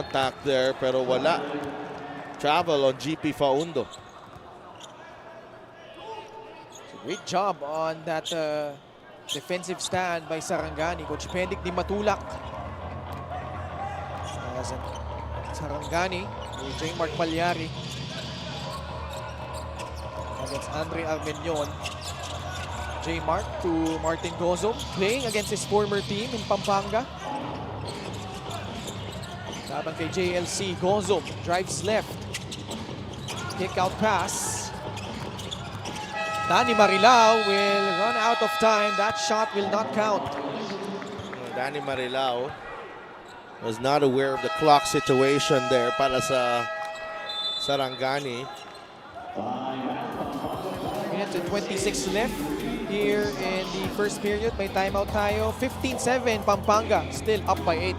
attack there pero wala. Travel on GP Faundo. Great job on that defensive stand by Sarangani. Coach Pendic di matulak. As Sarangani, J. Mark Palyari against Andre Armenion. J. Mark to Martin Gozom, playing against his former team in Pampanga. Laban kay JLC, Gozom drives left. Kick out pass. Danny Marilao will run out of time. That shot will not count. Danny Marilao was not aware of the clock situation there para sa Sarangani. Minutes and 26 left here in the first period. May timeout tayo. 15-7 Pampanga, still up by 8.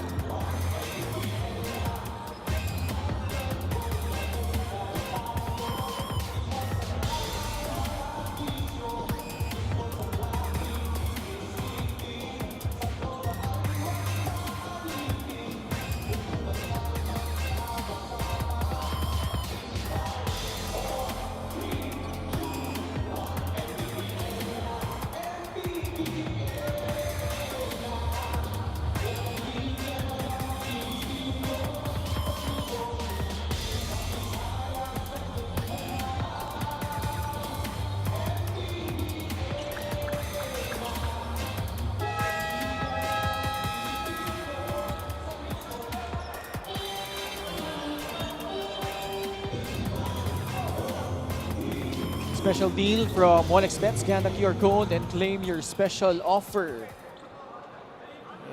Special deal from 1xBet. Scan the QR code and claim your special offer.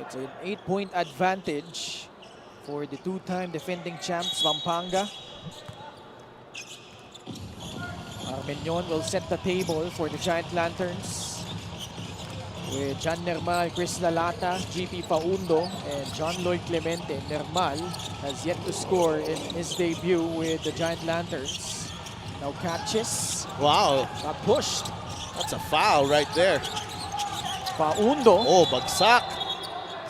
It's an 8-point advantage for the two-time defending champs, Pampanga. Armenion will set the table for the Giant Lanterns with John Nermal, Chris Lalata, GP Faundo, and John Lloyd Clemente. Nermal has yet to score in his debut with the Giant Lanterns. Now catches. Wow. Got pushed. That's a foul right there. Faundo. Oh, bagsak.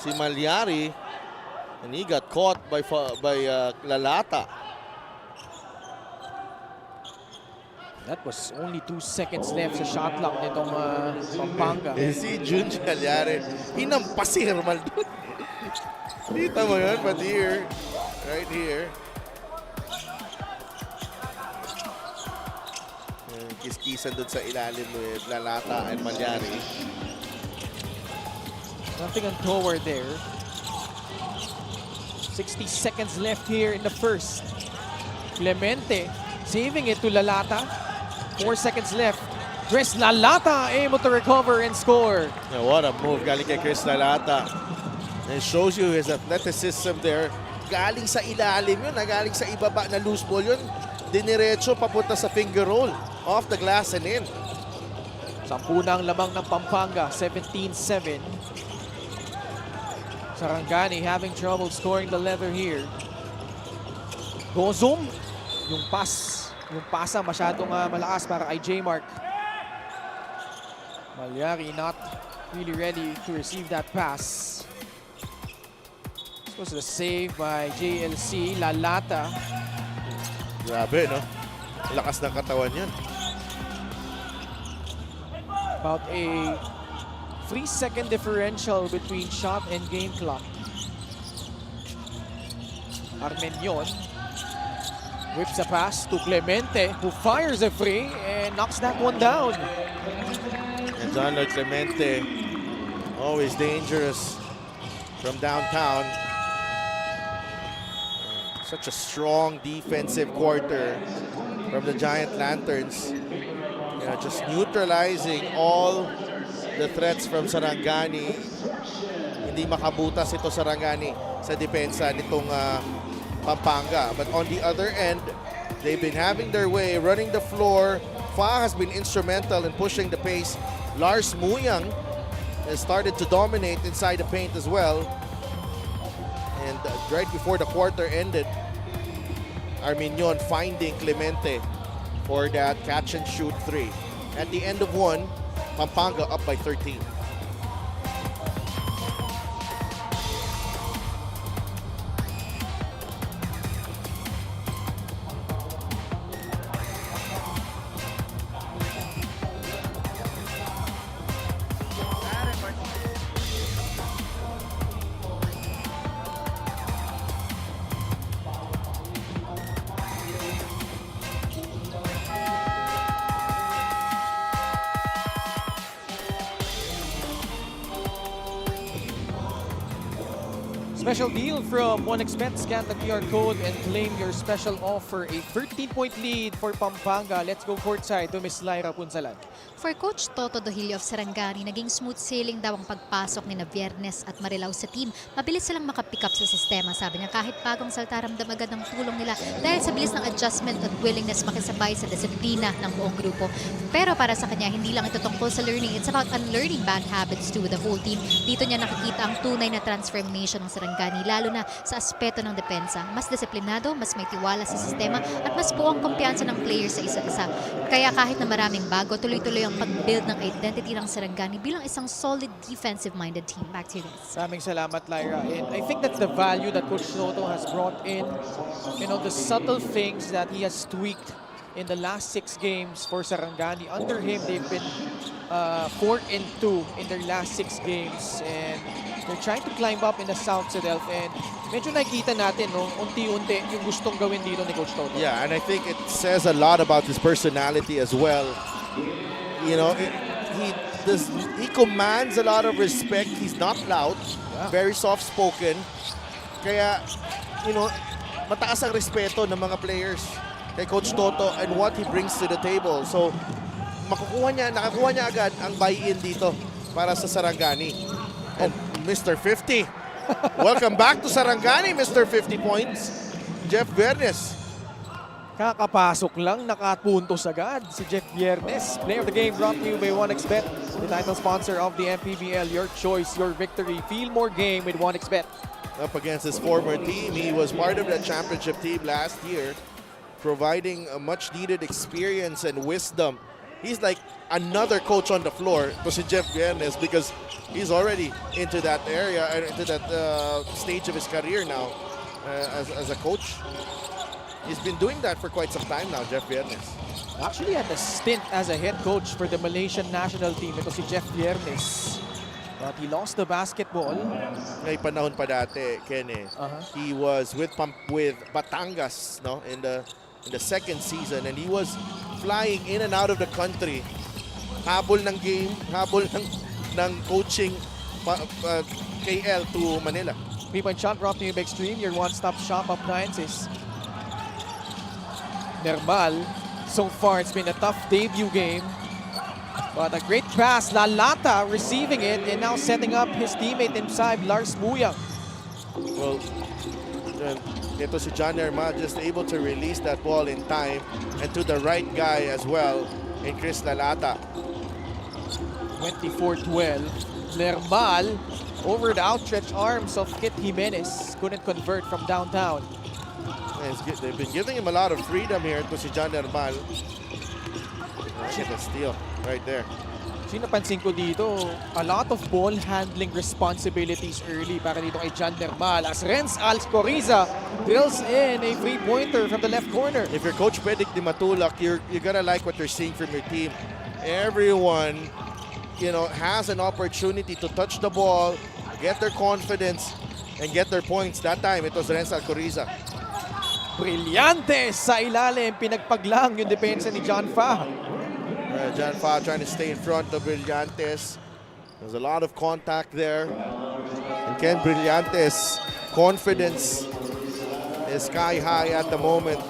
Si Malyari. And he got caught by Lalata. That was only 2 seconds left sa shot clock nitong Pampanga. Si Jun Malyari. Hinampas si Hermal doon. Kita mo yun, but here. Right here. Kiskisan doon sa ilalim with Lalata and Malyari. Nothing untoward there. 60 seconds left here in the first. Clemente saving it to Lalata. 4 seconds left. Chris Lalata able to recover and score. Yeah, what a move galing kay Chris Lalata. And it shows you his athleticism there. Galing sa ilalim yun, galing sa ibaba na loose ball yun. Diniretso papunta sa finger roll. Off the glass and in. 10 na ang lamang ng Pampanga, 17-7. Sarangani having trouble scoring the leather here. Gozom, yung pasa masyadong malakas para kay J. Mark. Malyari not really ready to receive that pass. This was a save by JLC. Lalata. Grabe, no? Lakas ng katawan yan. About a 3-second differential between shot and game clock. Armenion whips a pass to Clemente, who fires a free and knocks that one down. And John Lloyd Clemente, always dangerous from downtown. Such a strong defensive quarter from the Giant Lanterns. Just neutralizing all the threats from Sarangani. Hindi makabutas ito Sarangani sa depensa nitong Pampanga. But on the other end, they've been having their way, running the floor. Fa has been instrumental in pushing the pace. Lars Muyang has started to dominate inside the paint as well. And right before the quarter ended, Armenion finding Clemente for that catch and shoot 3. At the end of one, Pampanga up by 13. Special deal from 1xBet. Scan the QR code and claim your special offer. A 13-point lead for Pampanga. Let's go courtside to Miss Lyra Punsalan. For Coach Toto Dohilio of Sarangani, naging smooth sailing daw ang pagpasok ni Vieres at Marilao sa team. Mabilis silang makapick up sa sistema. Sabi niya kahit bagong salta, ramdam agad ang tulong nila dahil sa bilis ng adjustment at willingness makisabay sa disiplina ng buong grupo. Pero para sa kanya, hindi lang ito tungkol sa learning. It's about unlearning bad habits to the whole team. Dito niya nakikita ang tunay na transformation ng Sarangani, lalo na sa aspeto ng depensa. Mas disiplinado, mas may tiwala sa sistema at mas buong kumpiyansa ng players sa isa't isa. Kaya kahit na maraming bago, tuloy-tuloy ang pag-build ng identity ng Sarangani bilang isang solid defensive-minded team. Back to you guys. Maraming salamat, Lyra. And I think that's the value that Coach Toto has brought in. You know, the subtle things that he has tweaked in the last 6 games for Sarangani. Under him, they've been 4-2 in their last 6 games. And they're trying to climb up in the South Sedelf. And medyo nakikita natin, no, unti-unti yung gustong gawin dito ni Coach Toto. Yeah, and I think it says a lot about his personality as well. You know, he commands a lot of respect. He's not loud, very soft-spoken. Kaya, you know, mataas ang respeto ng mga players kay Coach Toto and what he brings to the table. So, nakakuha niya agad ang buy-in dito para sa Sarangani. And Mr. 50. Welcome back to Sarangani, Mr. 50 points. Jeff Vieres. Kakapasok lang, nakapuntos agad si Jeff Vieres. Player of the game brought to you by 1xBet, the title sponsor of the MPBL. Your choice, your victory. Feel more game with 1xBet. Up against his former team, he was part of that championship team last year, providing a much-needed experience and wisdom. He's like another coach on the floor to si Jeff Vieres because he's already into that area, into that stage of his career now as a coach. He's been doing that for quite some time now, Jeff Vieres. Actually had a stint as a head coach for the Malaysian national team. Ito si Jeff Vieres. But he lost the basketball. May panahon pa dati, Ken, he was with Batangas, no, in the second season, and he was flying in and out of the country. Habol ng game, habol ng coaching KL to Manila. 3-point shot brought to you by Extreme, your one-stop shop appliances. Nermal, so far it's been a tough debut game. But a great pass, Lalata receiving it and now setting up his teammate inside, Lars Muyang. Well, ito si John Nermal just able to release that ball in time and to the right guy as well in Chris Lalata. 24-12. Nermal over the outstretched arms of Kit Jimenez. Couldn't convert from downtown. They've been giving him a lot of freedom here to si John Nermal. Look at the steal right there. Napansin ko dito, a lot of ball handling responsibilities early para dito kay John Nermal as Renz Alcoriza drills in a three-pointer from the left corner. If you're Coach Pedic Di Matulak, you're gonna like what you're seeing from your team. Everyone, you know, has an opportunity to touch the ball, get their confidence, and get their points. That time, it was Renz Alcoriza. Brilyante sa ilalim, pinagpaglang yung depensa ni John Fa. John Fa trying to stay in front of Brillantes. There's a lot of contact there. And Ken Brillantes' confidence is sky high at the moment.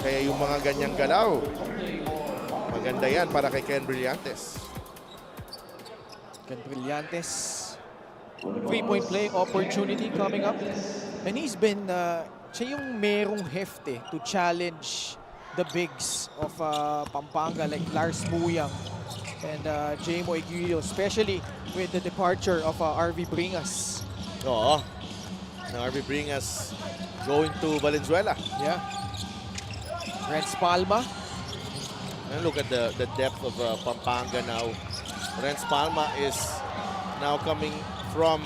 Kaya yung mga ganyang galaw, maganda yan para kay Ken Brillantes. Ken Brillantes, 3-point play opportunity coming up. And he's been, siya yung merong hefte to challenge the bigs of Pampanga like Lars Muyang and Jamo Eguilio, especially with the departure of RV Bringas. Oo. Now RV Bringas going to Valenzuela. Yeah. Renz Palma. And look at the depth of Pampanga now. Renz Palma is now coming from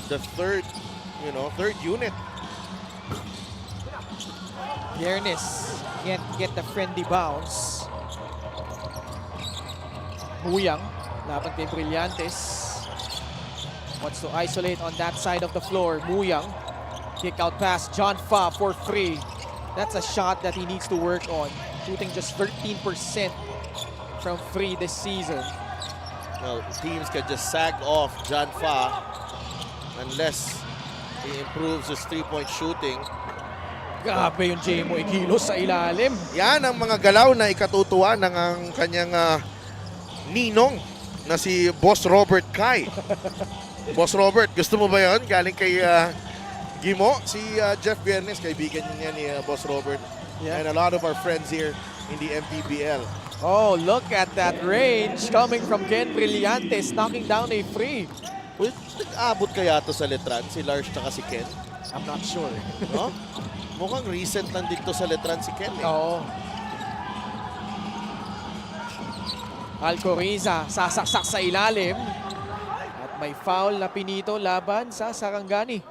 the third unit. Vieres can't get the friendly bounce. Muyang, laban kay Brillantes. Wants to isolate on that side of the floor. Muyang, kick out pass. John Fa for free. That's a shot that he needs to work on. Shooting just 13% from free this season. Well, teams can just sag off John Fa unless He improves his three-point shooting. Grabe yung Jemo Igilos sa ilalim. Yan ang mga galaw na ikatutuwa ng ang kanyang ninong na si Boss Robert Kai. Boss Robert, gusto mo ba yun? Galing kay Gimo. Si Jeff Vieres, kaibigan niya ni Boss Robert. Yeah. And a lot of our friends here in the MPBL. Oh, look at that range coming from Ken Brillantes, knocking down a free. Well, nag-abot kaya to sa Letran, si Lars tsaka si Ken? I'm not sure. No? Mukhang recent lang dito sa Letran si Ken. Oo. Alcoriza sasaksak sa ilalim. At may foul na pinito laban sa Sarangani.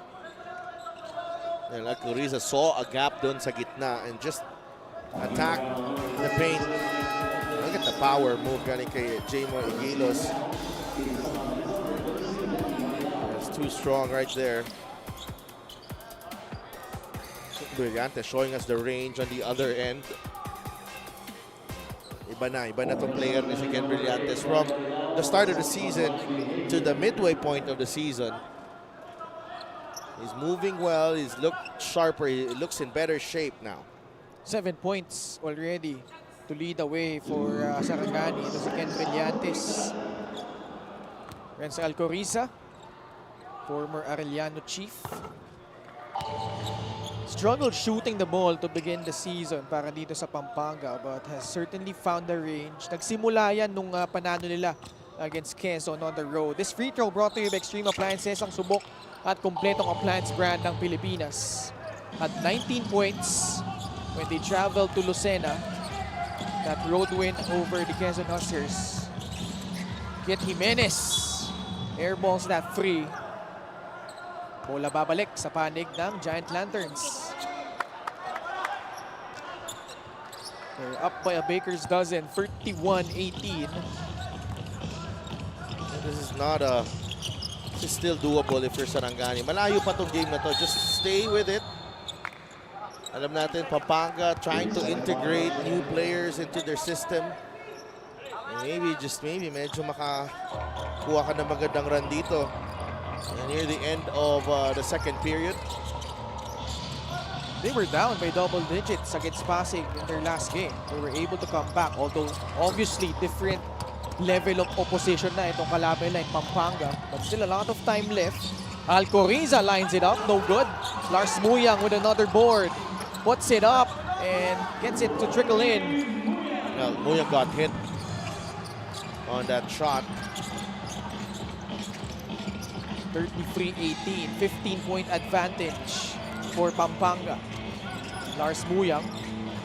And Alcoriza saw a gap doon sa gitna and just attack the paint. Look at the power move galing kay Jamo Igilos. That's too strong right there. Brillante showing us the range on the other end. Iba na itong player ni si Ken Brillantes from the start of the season to the midway point of the season. He's moving well, he's looked sharper, he looks in better shape now. 7 points already to lead the way for Sarangani. Ito si Ken Brillantes. Renzo Alcoriza, former Arellano chief. Struggled shooting the ball to begin the season para dito sa Pampanga, but has certainly found the range. Nagsimula yan nung panalo nila against Quezon on the road. This free throw brought to you by Extreme Appliances, ang subok at kumpletong appliance brand ng Pilipinas. At 19 points when they traveled to Lucena. That road win over the Quezon Huskers. Kit Jimenez airballs that free. Bola babalik sa panig ng Giant Lanterns. They're up by a baker's dozen, 31-18. This is not a... This is still doable if you're Sarangani. Malayo pa tong game na to. Just stay with it. Alam natin, Pampanga trying to integrate new players into their system. And maybe medyo makakuha ka ng magandang run dito. And near the end of the second period. They were down by double digits against Pasig in their last game. They were able to come back, although obviously different level of opposition na itong kalaban nila in Pampanga. But still a lot of time left. Alcoriza lines it up, no good. Lars Muyang with another board. Puts it up and gets it to trickle in. Well, Muyang got hit on that shot. 33-18, 15-point advantage for Pampanga. Lars Muyang,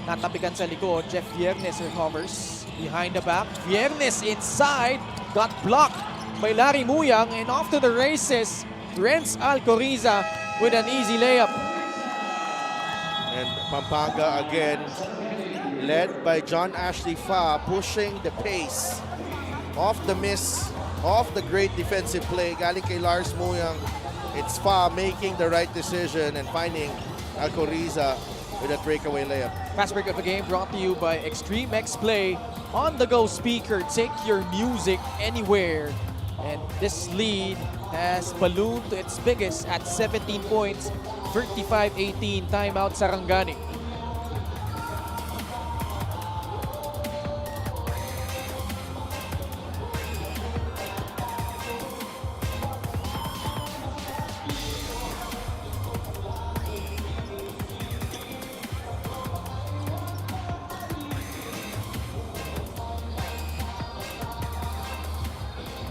natapikan sa likod. Jeff Vieres recovers behind the back. Vieres inside, got blocked by Larry Muyang, and off to the races, Renz Alcoriza with an easy layup. And Pampanga again, led by John Ashley Fa, pushing the pace. Off the miss, off the great defensive play, galing kay Lars Muyang. It's Fa making the right decision and finding Alcoriza with a breakaway layup. Fast break of the game brought to you by Extreme X Play. On the go speaker, take your music anywhere. And this lead has ballooned to its biggest at 17 points, 35-18, timeout Sarangani.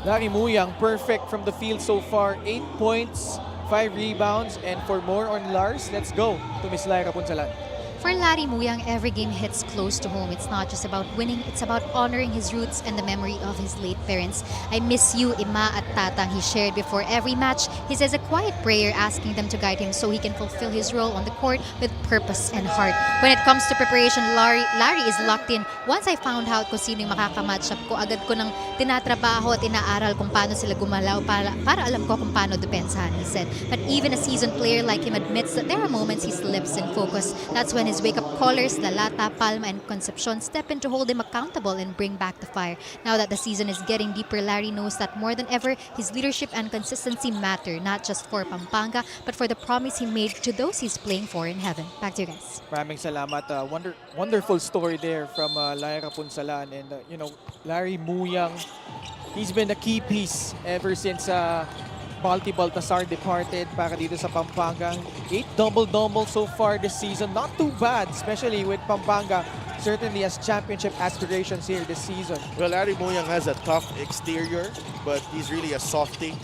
Larry Muyang, perfect from the field so far. 8 points, 5 rebounds, and for more on Lars, let's go to Miss Lyra Punsalan. For Larry Muyang, every game hits close to home. It's not just about winning, it's about honoring his roots and the memory of his late parents. I miss you, Ima at Tatang, he shared before every match. He says a quiet prayer asking them to guide him so he can fulfill his role on the court with purpose and heart. When it comes to preparation, Larry is locked in. Once I found out kung sino yung makakamatchup ko, agad ko nang tinatrabaho at inaaral kung paano sila gumalaw para alam ko kung paano depensahan, he said. But even a seasoned player like him admits that there are moments he slips in focus. That's when his wake-up callers, Lalata, Palma, and Concepcion, step in to hold him accountable and bring back the fire. Now that the season is getting deeper, Larry knows that more than ever, his leadership and consistency matter, not just for Pampanga, but for the promise he made to those he's playing for in heaven. Back to you guys. Maraming salamat. Wonderful story there from Lyra Punsalan. And, Larry Muyang, he's been a key piece ever since Balti Baltasar departed para dito sa Pampanga. 8 double-double so far this season. Not too bad, especially with Pampanga certainly has championship aspirations here this season. Well, Larry Muyang has a tough exterior, but he's really a softie.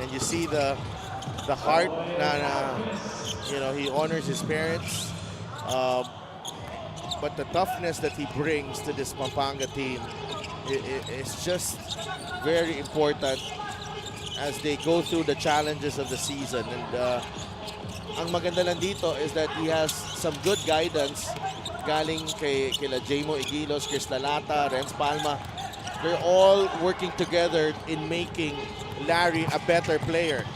And you see the heart he honors his parents. But the toughness that he brings to this Pampanga team is just very important as they go through the challenges of the season. And ang maganda lang dito is that he has some good guidance galing kila Jamo Igilos, Chris Lalata, Renz Palma. They're all working together in making Larry a better player.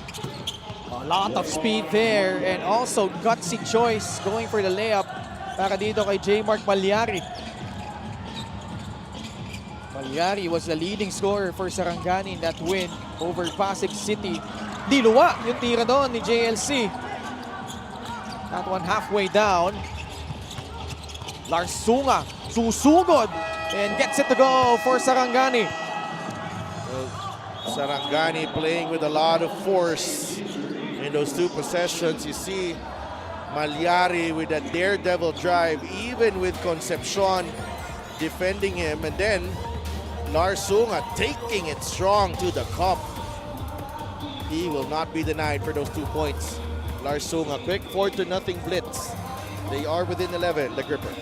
A lot of speed there and also gutsy choice going for the layup para dito kay J. Mark Malyari. Malyari was the leading scorer for Sarangani in that win over Pasig City. Diluwa yung tira doon ni JLC. That one halfway down. Lars Sunga susugod and gets it to go for Sarangani. Sarangani playing with a lot of force in those two possessions. You see Malyari with a daredevil drive, even with Concepcion defending him, and then Lars Sunga taking it strong to the cup. He will not be denied for those 2 points. Lars Sunga, quick 4-0 blitz. They are within 11, the Gripper.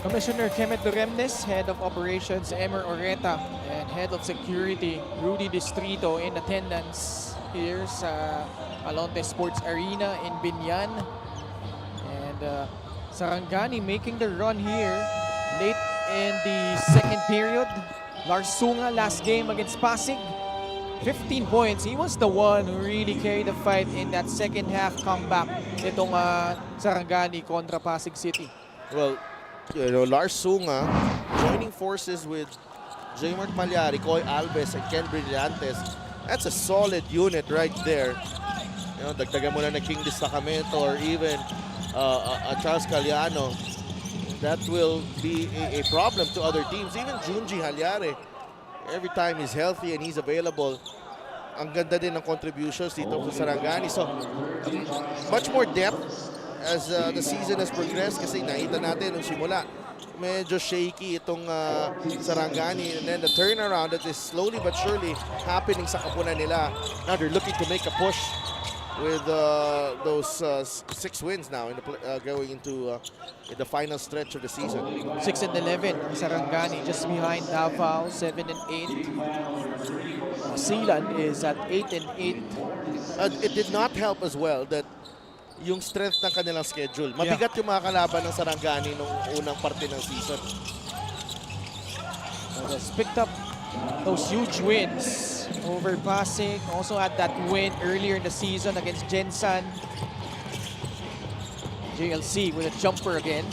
Commissioner Kemet Duremnes, Head of Operations Emer Oreta, and Head of Security Rudy Distrito in attendance here sa Alonte Sports Arena in Binyan. And Sarangani making the run here late in the second period. Lars Sunga, last game against Pasig, 15 points. He was the one who really carried the fight in that second half comeback itong Sarangani kontra Pasig City. Well, Lars Sunga joining forces with J. Mark Malyari, Coy Alves, and Ken Brillantes. That's a solid unit right there. Dagdagan mo na King Destacamento or even Charles Caliano. That will be a problem to other teams. Even Junji Halyare, every time he's healthy and he's available, ang ganda din ng contributions dito sa Sarangani. So, much more depth as the season has progressed, kasi nakita natin nung simula medyo shaky itong Sarangani, and then the turnaround that is slowly but surely happening sa kapunan nila. Now they're looking to make a push with those 6 wins now going into the final stretch of the season. 6-11 ang Sarangani, just behind Davao, 7-8. Silan is at 8-8. It did not help as well that yung strength ng kanilang schedule. Mabigat yung mga kalaban ng Sarangani nung unang parte ng season. Has picked up those huge wins over Pasig. Also had that win earlier in the season against Gensan. JLC with a jumper again.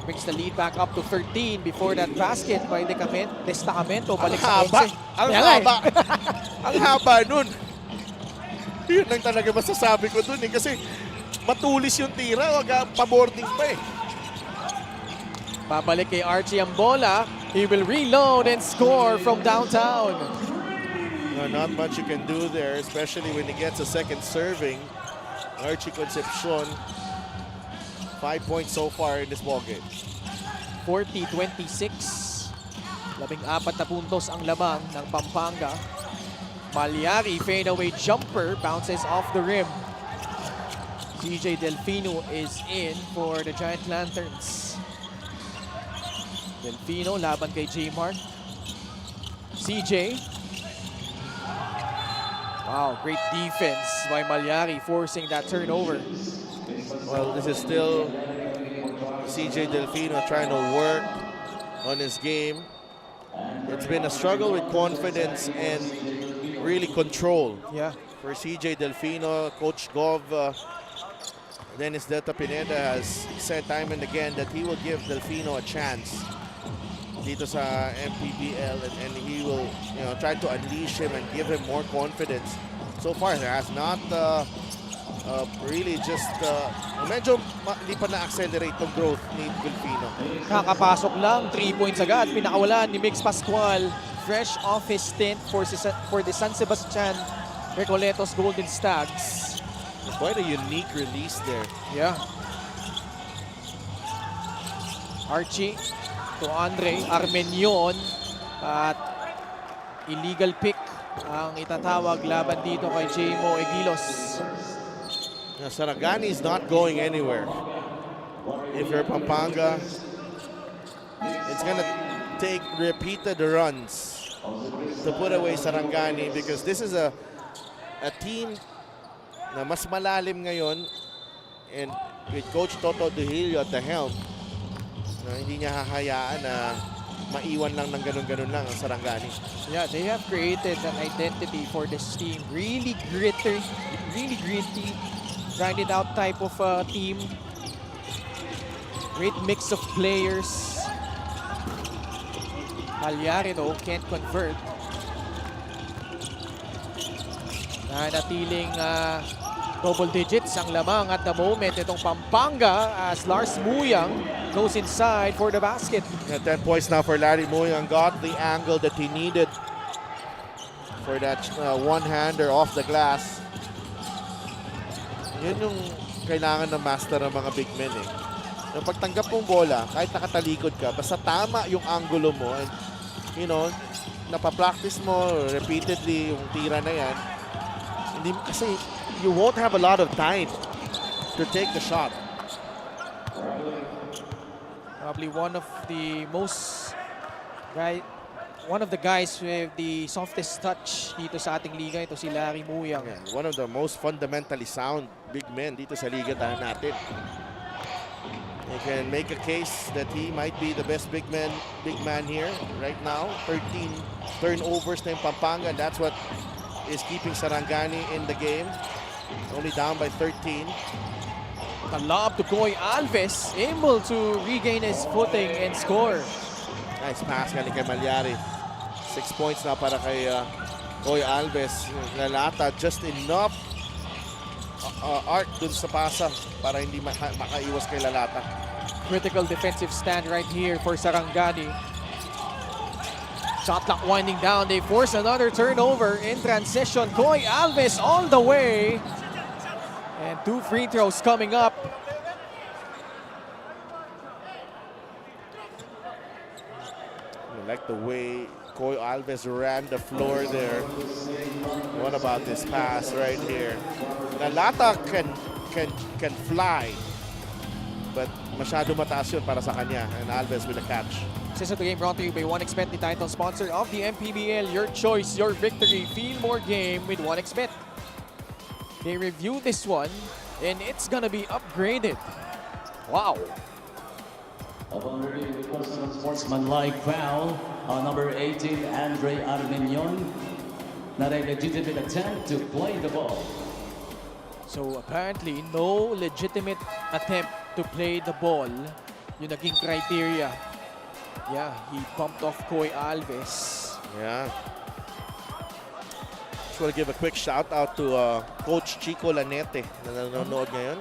Brings the lead back up to 13 before that basket by Destacamento. Balik sa 11. Ang haba! Ang haba nun! Yun lang talaga masasabi ko dun kasi matulis yung tira, wag pa-boarding pa eh. Babalik kay Archie ang bola. He will reload and score from downtown. Not much you can do there, especially when he gets a second serving. Archie Concepcion, 5 points so far in this ballgame. 40-26. 14 na puntos ang lamang ng Pampanga. Malyari fadeaway jumper, bounces off the rim. CJ Delfino is in for the Giant Lanterns. Delfino laban kay J. Mark. CJ Wow, great defense by Malyari forcing that turnover. Well, this is still CJ Delfino trying to work on his game. It's been a struggle with confidence and really control. Yeah. For CJ Delfino, Coach Gov, Dennis Delta Pineda has said time and again that he will give Delfino a chance dito sa MPBL, and he will try to unleash him and give him more confidence. So far, he has not really just medyo hindi pa na-accelerate yung growth ni Delfino. Kakapasok lang, 3 points agad. Pinakawalan ni Mix Pascual. Fresh off his stint for the San Sebastian Recoletos Golden Stags. Quite a unique release there. Yeah. Archie to Andre Armenion. At illegal pick ang itatawag laban dito kay Jmo Egilos. Now, Sarangani is not going anywhere. If you're Pampanga, it's going to take repeated runs to put away Sarangani, because this is a team na mas malalim ngayon, and with Coach Toto Duhilio at the helm, hindi niya hahayaan na maiwan lang ng ganun-ganun lang ang Sarangani. Yeah, they have created an identity for this team. Really gritty, grinded out type of team. Great mix of players. Malyari though can't convert. Natiling double digits ang lamang at the moment itong Pampanga as Lars Muyang goes inside for the basket. 10 points now for Larry Muyang. Got the angle that he needed for that one-hander off the glass. Yun yung kailangan ng master ng mga big men eh. Yung pagtanggap mong bola, kahit nakatalikod ka, basta tama yung angulo mo, and napapractice mo repeatedly yung tira na yan, hindi, kasi you won't have a lot of time to take the shot. Probably one of the guys with the softest touch dito sa ating liga, ito si Larry Muyang. Yeah, one of the most fundamentally sound big men dito sa liga natin. You can make a case that he might be the best big man here right now. 13 turnovers na yung Pampanga, and that's what is keeping Sarangani in the game. Only down by 13. A lob to Koy Alves, able to regain his footing and score. Nice pass galing kay Malyari. 6 points na para kay Koy Alves. Lalata just enough arc dun sa pasa para hindi makaiwas kay Lalata. Critical defensive stand right here for Sarangani. Shot clock winding down. They force another turnover in transition. Koy Alves all the way. And 2 free throws coming up. I like the way Koy Alves ran the floor there. What about this pass right here? Lalata can fly, but masyado mataas yun para sa kanya, and Alves with a catch. This is the game brought to you by 1xBet, the title sponsor of the MPBL. Your choice, your victory. Feel more game with 1xBet. They review this one, and it's gonna be upgraded. Wow. Upon review with personal sportsmanlike foul on number 18, Andre Armenion. Not a legitimate attempt to play the ball. So apparently, no legitimate attempt to play the ball. Yung naging criteria. Yeah, he bumped off Koy Alves. Yeah. Just want to give a quick shout out to Coach Chico Lanete na nanonood ngayon.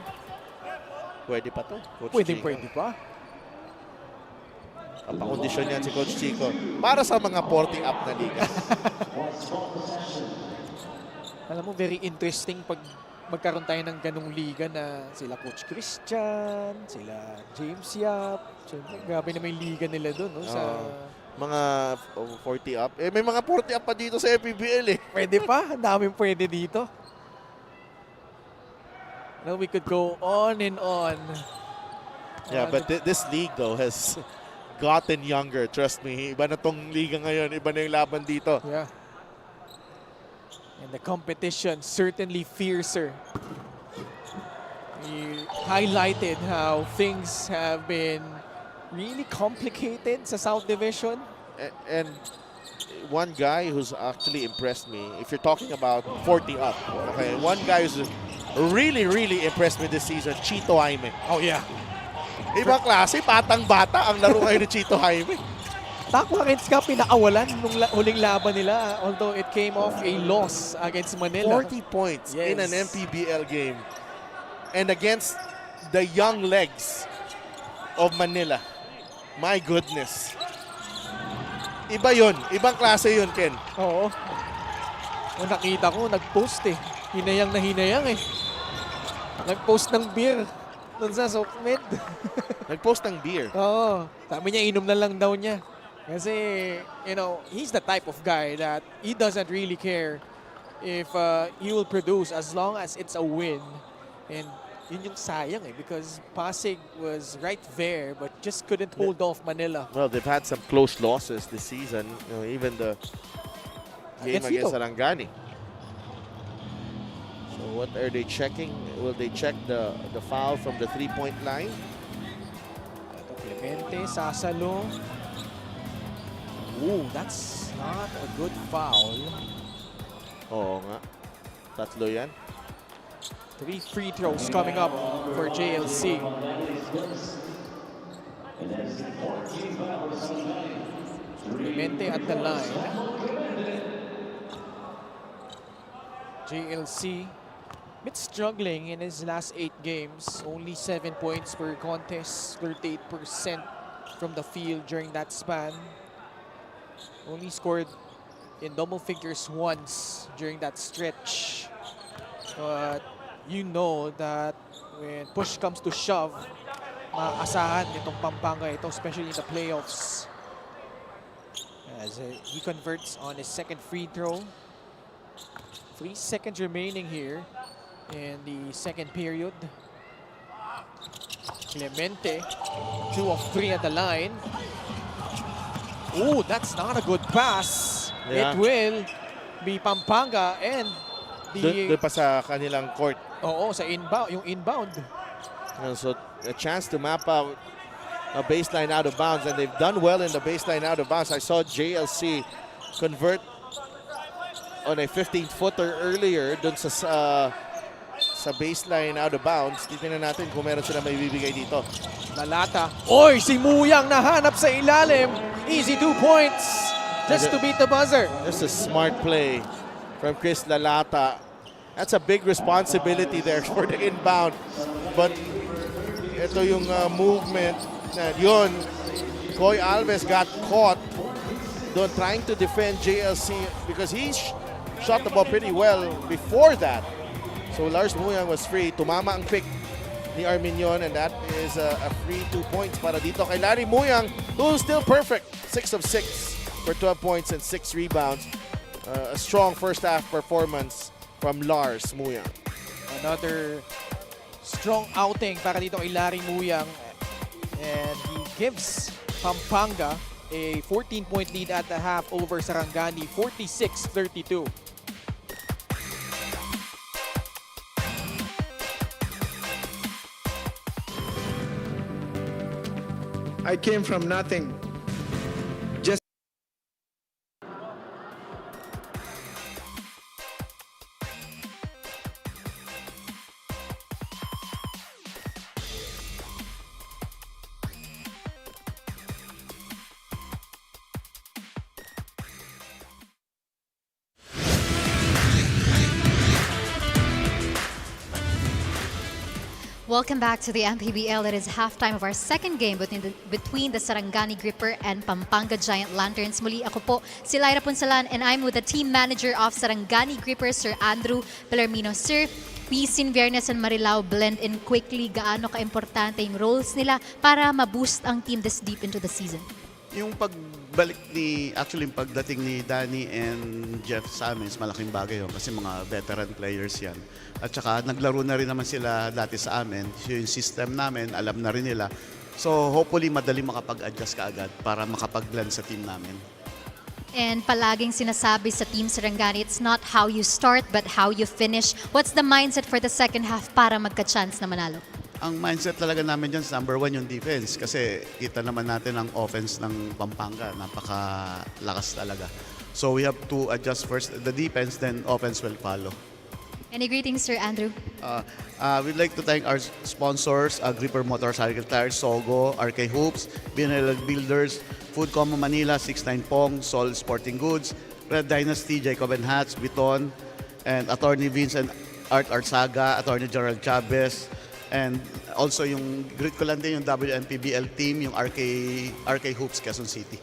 Pwede pa to, Coach Chico. Pwede pa. Papakondisyon yan si Coach Chico para sa mga 40 up na liga. Alam mo, very interesting pag magkaroon tayo ng ganung liga na sila Coach Christian, sila James Yap. Siyempre, grabe na may liga nila doon, no? Sa mga 40 up. Eh, may mga 40 up pa dito sa MPBL eh. pwede pa, ang daming pwede dito. Now we could go on and on. Yeah, but this league though has gotten younger, trust me. Iba na tong liga ngayon, iba na yung laban dito. Yeah. And the competition certainly fiercer. He highlighted how things have been really complicated sa South Division. And one guy who's actually impressed me, if you're talking about 40 up, okay, one guy who's really impressed me this season, Chito Jaime. Oh yeah. Ibang klase, batang-bata ang laro ngayon ni Chito Jaime. Takwarins ka pinakawalan nung huling laban nila, although it came off a loss against Manila. 40 points Yes. in an MPBL game. And against the young legs of Manila. My goodness. Iba yun. Ibang klase yun, Ken. Oo. Nung nakita ko, nag-post eh. Hinayang na hinayang eh. Nag-post ng beer dun sa Sokmed. Nag-post ng beer. Oo. Sabi niya, inom na lang daw niya. Kasi, you know, he's the type of guy that he doesn't really care if he will produce as long as it's a win. And yun yung sayang eh, because Pasig was right there but just couldn't hold off Manila. Well, they've had some close losses this season. You know, even the game against Sarangani. So what are they checking? Will they check the foul from the three-point line? Ito, Clemente, sasalo. Ooh, that's not a good foul. Oo nga. Tatlo yan. 3 free throws coming up for JLC. Clemente at the line. JLC bit struggling in his last 8 games. Only 7 points per contest, 38% from the field during that span. Only scored in double figures once during that stretch. But you know that when push comes to shove, maasahan itong Pampanga ito, especially in the playoffs. As he converts on his second free throw. 3 seconds remaining here in the second period. Clemente, 2 of 3 at the line. Ooh, that's not a good pass. Yeah. It will be Pampanga and Doon pa sa kanilang court. Oo, sa inbound, yung inbound. So a chance to map out a baseline out of bounds, and they've done well in the baseline out of bounds. I saw JLC convert on a 15-footer earlier doon sa baseline out of bounds. Titingnan natin kung meron sila may bibigay dito. Lalata. Oy, si Muyang nahanap sa ilalim. Easy 2 points just to beat the buzzer. That's a smart play from Chris Lalata. That's a big responsibility there for the inbound. But ito yung movement na yun. Coy Alves got caught doon trying to defend JLC because he shot the ball pretty well before that. So Lars Muyang was free. Tumama ang pick ni Arminion, and that is a free 2 points para dito kay Larry Muyang, who's still perfect. 6 of 6 for 12 points and 6 rebounds. A strong first half performance from Lars Muyang. Another strong outing para dito kay Larry Muyang. And he gives Pampanga a 14-point lead at the half over Sarangani, 46-32. I came from nothing. Just Welcome back to the MPBL. It is halftime of our second game between the Sarangani Gripper and Pampanga Giant Lanterns. Muli ako po si Lyra Punsalan, and I'm with the team manager of Sarangani Gripper, Sir Andrew Bellarmino. Sir, we seen Vieres and Marilao blend in quickly. Gaano ka-importante yung roles nila para ma-boost ang team this deep into the season? Yung pagbalik actually yung pagdating ni Danny and Jeff sa amin is malaking bagay yun kasi mga veteran players yan. At saka naglaro na rin naman sila dati sa amin. Yung system namin, alam na rin nila. So hopefully madali makapag-adjust kaagad para makapag-blend sa team namin. And palaging sinasabi sa Team Sarangani, it's not how you start but how you finish. What's the mindset for the second half para magka-chance na manalo? Ang mindset talaga namin dyan, number one yung defense. Kasi kita naman natin ang offense ng Pampanga. Napakalakas talaga. So we have to adjust first the defense, then offense will follow. Any greetings, Sir Andrew? We'd like to thank our sponsors, Gripper Motorcycle Tires, Sogo, RK Hoops, BNL Builders, Food Como Manila, 69 Pong, Sol Sporting Goods, Red Dynasty, Jacob and Hats, Biton, and Attorney Vince and Art Arsaga, Attorney Gerald Chavez, and also yung greet ko lang din yung MPBL team, yung RK Hoops, Quezon City.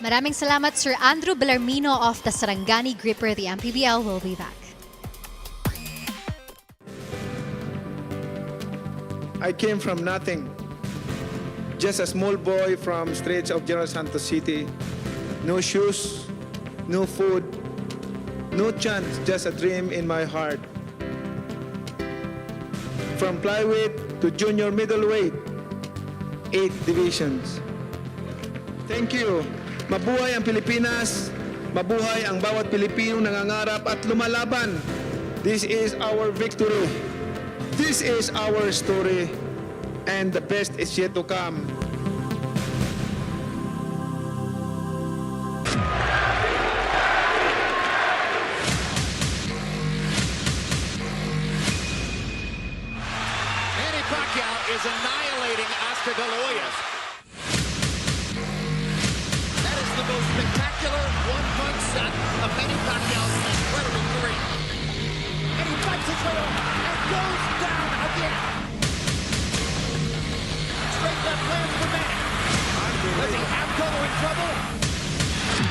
Maraming salamat, Sir Andrew Bellarmino of the Sarangani Gripper. The MPBL will be back. I came from nothing. Just a small boy from streets of General Santos City. No shoes, no food, no chance, just a dream in my heart. From flyweight to junior middleweight, 8 divisions. Thank you. Mabuhay ang Pilipinas. Mabuhay ang bawat Pilipinong nangangarap at lumalaban. This is our victory. This is our story. And the best is yet to come. Manny Pacquiao is annihilating Oscar De La Hoya. That is the most spectacular one-punch shot of Manny Pacquiao's incredible career. And he fights his way over and goes down again. Straight left lands for Manny. Does he have Cotto in trouble?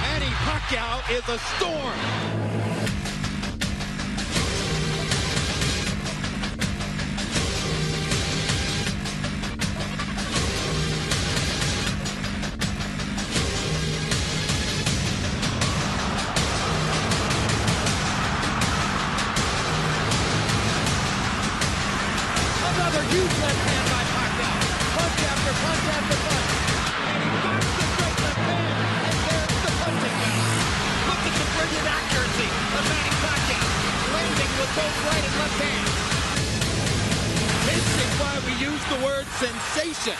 Manny Pacquiao is a storm. Another huge left hand by Pacquiao. Punch after punch after punch. And he backs the straight left hand. And there's the punching down. Look at the brilliant accuracy of Manny Pacquiao. Landing with both right and left hands. This is why we use the word sensation.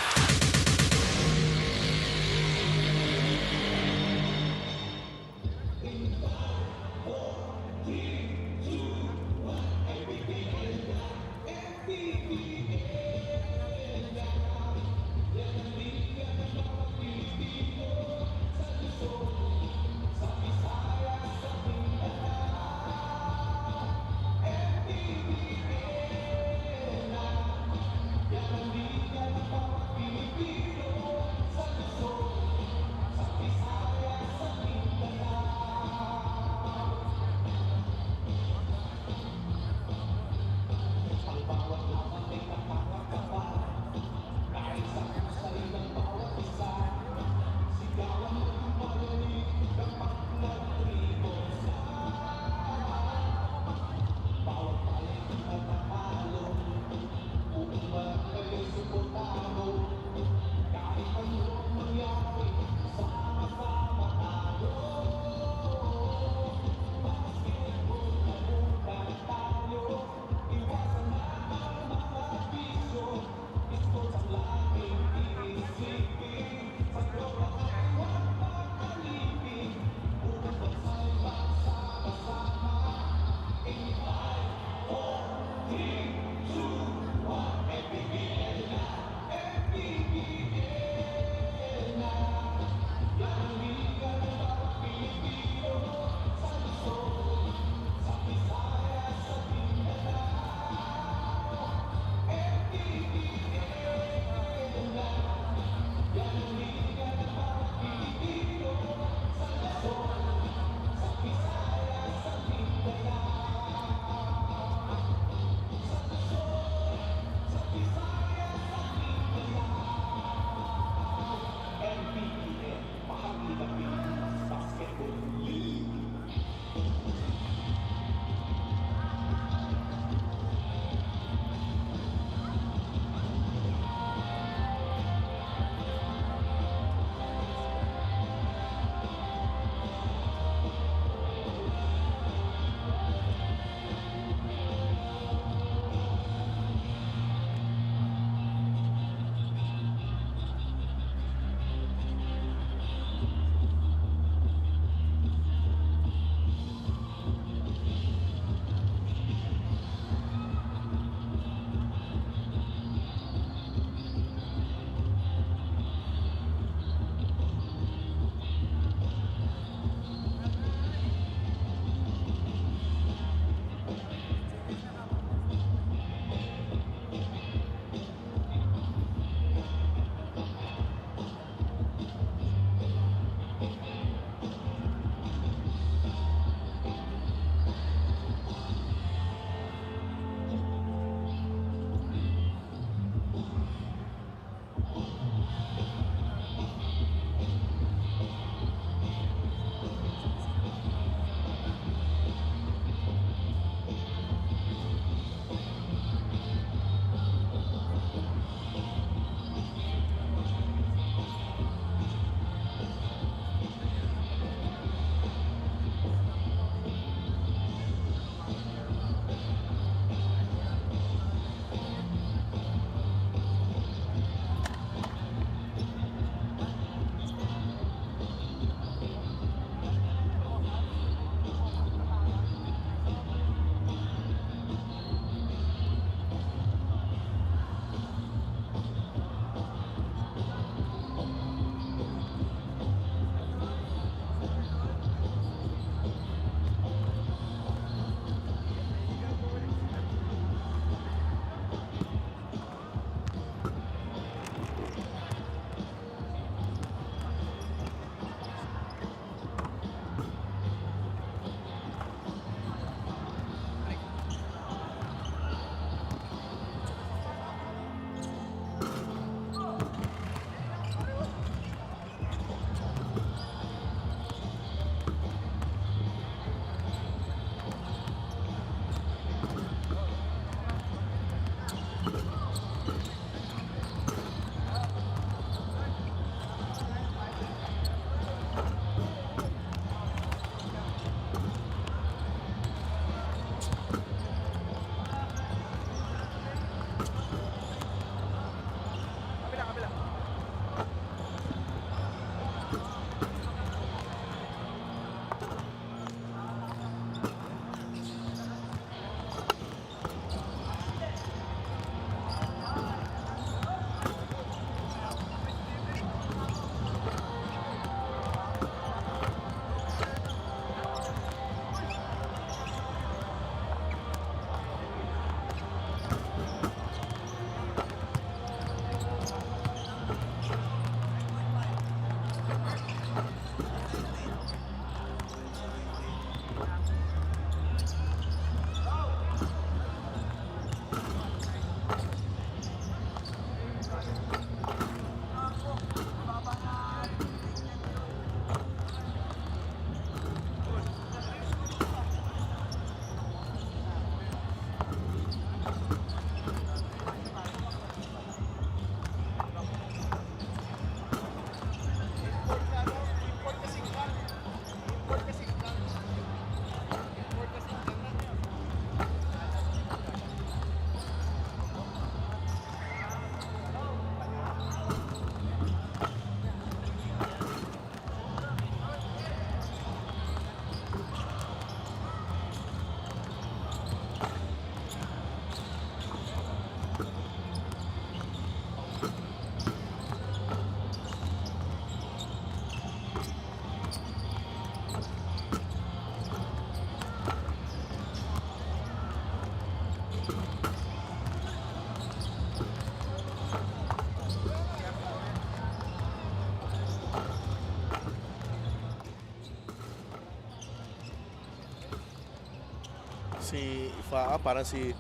Si Ifa, parang si...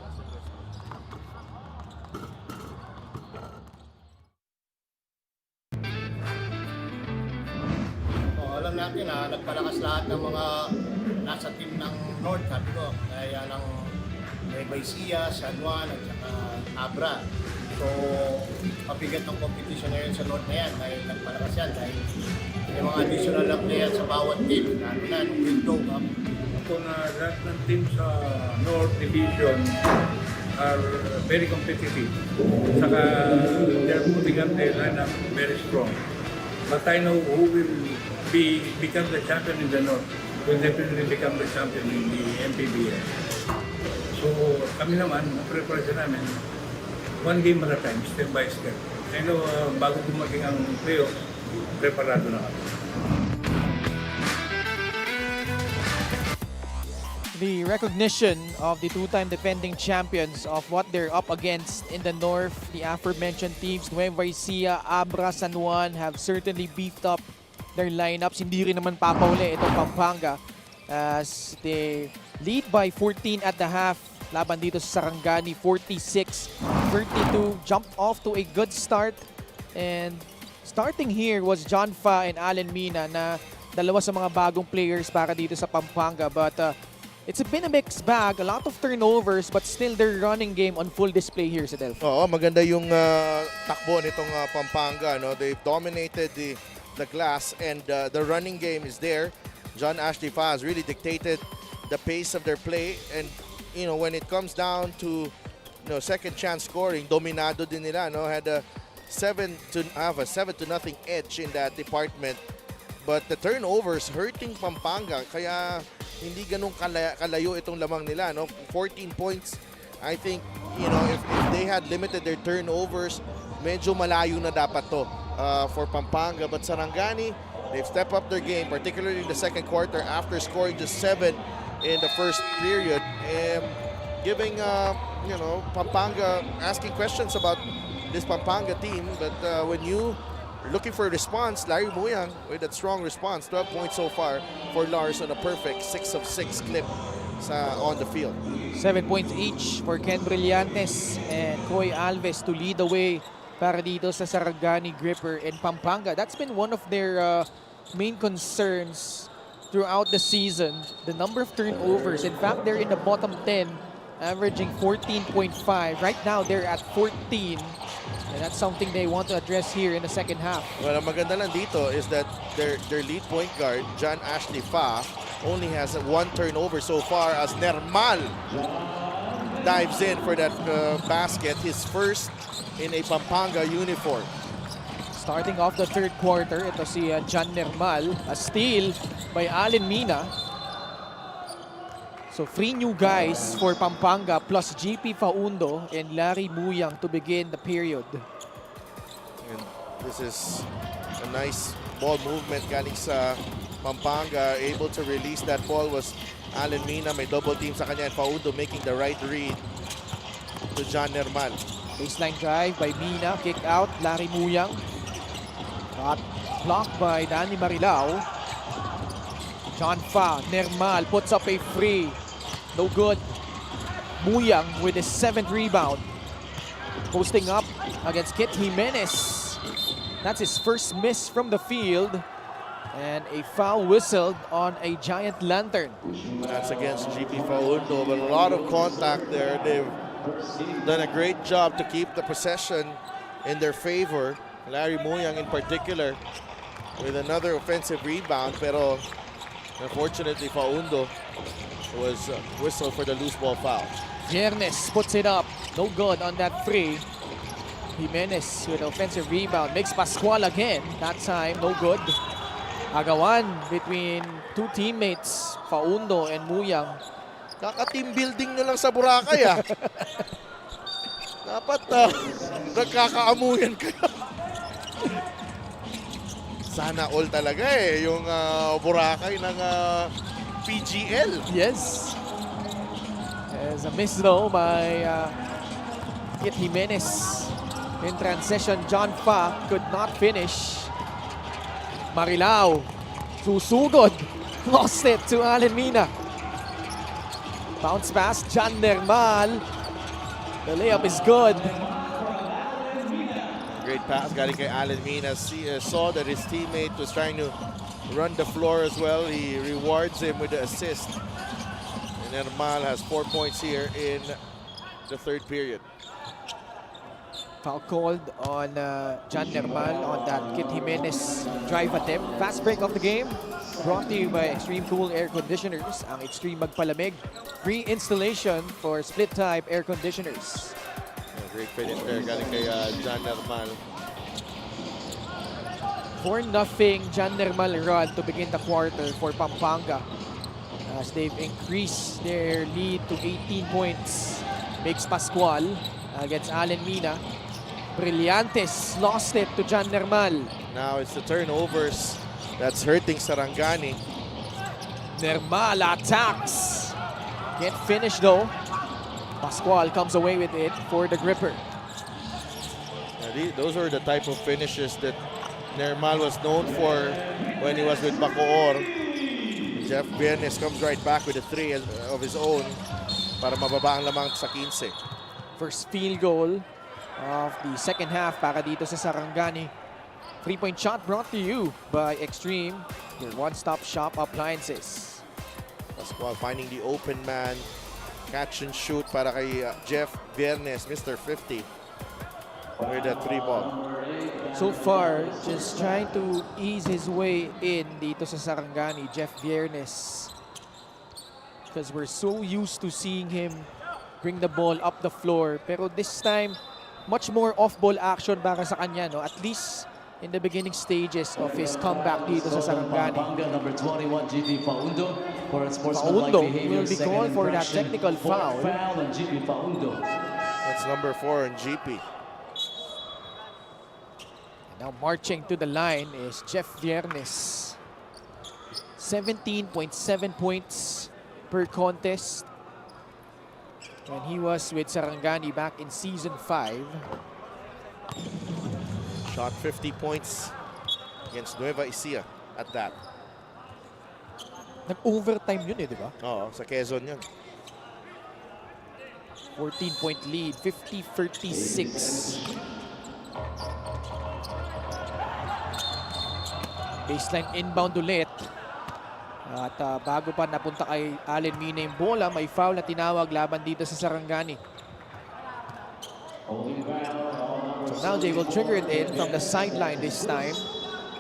Alam natin na nagpalakas lahat ng mga nasa team ng North, sabi ko, kaya ng Nueva Ecija, San Juan, at saka Abra. So, pabigat ng competition ngayon sa North na yan dahil nagpalakas yan dahil may mga additional na player sa bawat team, lalo na nung window. Ako na lahat ng team sa North Division are very competitive. Saka they're putting up their lineup very strong. But I know who will become the champion in the North will definitely become the champion in the MPBL. So kami naman, ang preparation namin, one game at a time, step by step. I know bago dumating ang playoffs, preparado na kami. The recognition of the two-time defending champions of what they're up against in the North, the aforementioned teams, Nueva Ecija, Abra, San Juan, have certainly beefed up their lineups. Hindi rin naman papauli itong Pampanga as they lead by 14 at the half. Laban dito sa Sarangani, 46-32. Jumped off to a good start. And starting here was John Fa and Allen Mina na dalawa sa mga bagong players para dito sa Pampanga. But it's been a mixed bag. A lot of turnovers but still their running game on full display here sa Delphi. Oo, maganda yung takbo nitong Pampanga. No? They've dominated the glass and the running game is there. John Ashley Fa has really dictated the pace of their play, and you know, when it comes down to second chance scoring, dominado din nila, no? Had a 7-0 edge in that department, but the turnovers hurting Pampanga, kaya hindi ganun kalayo itong lamang nila, no? 14 points. I think, if they had limited their turnovers, medyo malayo na dapat to for Pampanga. But Sarangani, they've stepped up their game, particularly in the second quarter after scoring just 7 in the first period, and giving Pampanga, asking questions about this Pampanga team. But when you are looking for a response, Larry Muyang with that strong response, 12 points so far for Lars on a perfect 6 of 6 clip on the field. 7 points each for Ken Brillantes and Coy Alves to lead the way para dito sa Sarangani Gripper and Pampanga. That's been one of their main concerns throughout the season, the number of turnovers. In fact, they're in the bottom 10, averaging 14.5. Right now, they're at 14. And that's something they want to address here in the second half. Well, ang maganda lang dito is that their lead point guard, John Ashley Fa, only has 1 turnover so far as Nermal dives in for that basket, his first in a Pampanga uniform. Starting off the third quarter, ito si John Nermal, a steal by Allen Mina. So 3 new guys for Pampanga plus GP Faundo and Larry Muyang to begin the period. And this is a nice ball movement galing sa Pampanga. Able to release that ball was Allen Mina. May double team sa kanya and Faundo making the right read to John Nermal. Baseline drive by Mina, kick out, Larry Muyang. Got blocked by Danny Marilao. John Fa, Nermal puts up a free. No good. Muyang with his 7th rebound. Posting up against Kit Jimenez. That's his first miss from the field. And a foul whistled on a Giant Lantern. That's against GP Faundo, but a lot of contact there. They've done a great job to keep the possession in their favor. Larry Muyang in particular with another offensive rebound, pero unfortunately Faundo was whistled for the loose ball foul. Vieres puts it up. No good on that free. Jimenez with offensive rebound. Makes Pascual again. That time, no good. Agawan between 2 teammates, Faundo and Muyang. Kaka-team building nyo lang sa Boracay, ah. Dapat nagkakaamuyan kayo. Sana all talaga yung Boracay ng PGL. Yes. There's a miss though by Kit Jimenez. In transition, John Fa could not finish. Marilao, susugod. Lost it to Allen Mina. Bounce pass, John Nermal. The layup is good. Great pass galing kay Alan Mina. Saw that his teammate was trying to run the floor as well. He rewards him with the assist. And Nermal has 4 points here in the third period. Foul called on John Nermal on that Kit Jimenez drive attempt. Fast break of the game. Brought to you by Extreme Cool Air Conditioners. Ang Extreme Magpalamig. Free installation for split type air conditioners. Great finish there galing kay John Nermal. 4-0 John Nermal run to begin the quarter for Pampanga as they've increased their lead to 18 points. Makes Pascual against Alan Mina. Brillantes lost it to John Nermal. Now it's the turnovers that's hurting Sarangani. Nermal attacks. Can't finish though. Pascual comes away with it for the gripper. Those are the type of finishes that Nermal was known for when he was with Bacoor. Jeff Vieres comes right back with a 3 of his own para mababa ang lamang sa 15. First field goal of the second half para dito sa Sarangani. 3-point shot brought to you by Extreme, your one-stop shop appliances. Pascual finding the open man. Catch and shoot para kay Jeff Vieres, Mr. 50. With a 3 ball. So far, just trying to ease his way in dito sa Sarangani, Jeff Vieres. Because we're so used to seeing him bring the ball up the floor. Pero this time, much more off-ball action para sa kanya, no? At least in the beginning stages of his comeback dito sa Sarangani. Number 21, GP Paundo. For Paundo will be called for that technical foul. On GP Paundo. That's number 4 on GP. Now marching to the line is Jeff Vieres. 17.7 points per contest. And he was with Sarangani back in Season 5. Shot 50 points against Nueva Ecija at that. Nag-overtime yun di ba? Oo, sa Quezon yun. 14-point lead, 50-36. Baseline inbound ulit. At bago pa napunta kay Allen Mina yung bola, may foul na tinawag laban dito sa Sarangani. So now they will trigger it in from the sideline this time.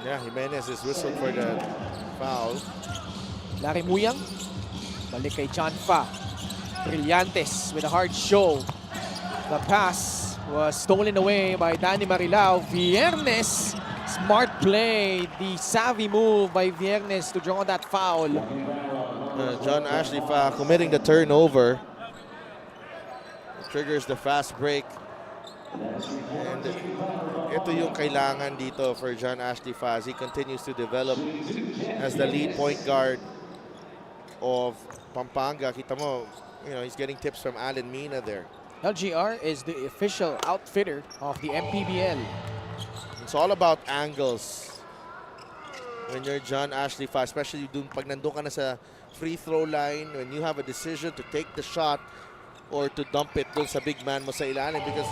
Yeah, Jimenez is whistled for the foul. Larry Muyang. Balik kay John Fa. Brillantes with a hard show. The pass was stolen away by Danny Marilao. Vieres. Smart play. The savvy move by Vieres to draw that foul. John Ashley Fa committing the turnover. Triggers the fast break. And ito yung kailangan dito for John Ashley Fa as he continues to develop as the lead point guard of Pampanga. Kita mo, he's getting tips from Alan Mina there. LGR is the official outfitter of the MPBL. It's all about angles. When you're John Ashley Fa, especially pag nandun ka na sa free throw line, when you have a decision to take the shot or to dump it dun sa big man mo sa ilalim, because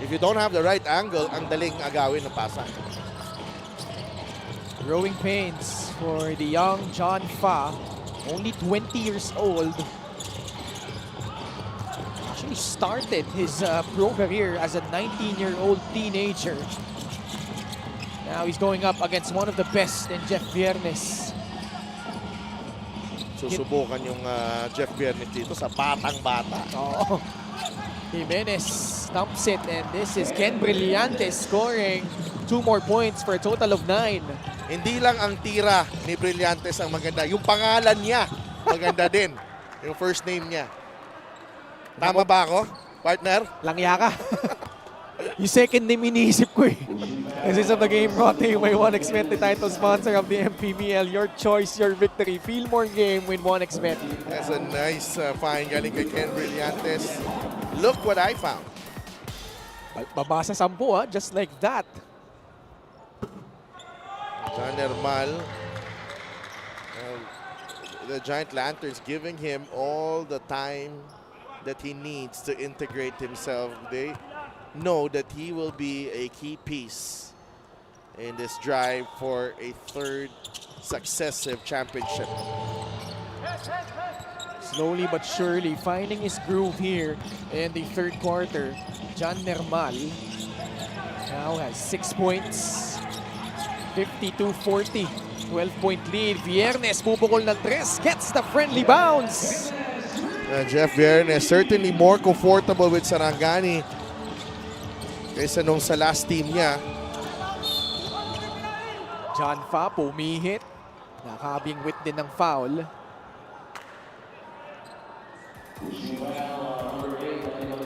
if you don't have the right angle, ang daling agawin ng pasa. Growing pains for the young John Fa, only 20 years old. Actually started his pro career as a 19-year-old teenager. Now he's going up against one of the best in Jeff Vieres. Susubukan yung Jeff Vieres dito sa batang-bata. Oh. Jimenez stumps it, and this is Ken Brillantes scoring 2 more points for a total of 9. Hindi lang ang tira ni Brillantes ang maganda, yung pangalan niya maganda din. Yung first name niya. Tama ba ako, partner? Langya ka. Yung second name iniisip ko eh. This is of the game brought to you by 1xBet, the title sponsor of the MPBL. Your choice, your victory. Feel more game with 1xBet. That's a nice find galing kay Ken Brillantes. Look what I found. Babasa 10 just like that. John Nermal. the Giant Lanterns giving him all the time that he needs to integrate himself. They know that he will be a key piece in this drive for a third successive championship. Slowly but surely finding his groove here in the third quarter. John Nermal now has 6 points. 52-40. 12-point lead. Vieres bubukol ng 3. Gets the friendly bounce. Jeff Vieres certainly more comfortable with Sarangani kaysa nung sa last team niya. John Fa pumihit. Nakabingwit din ng foul.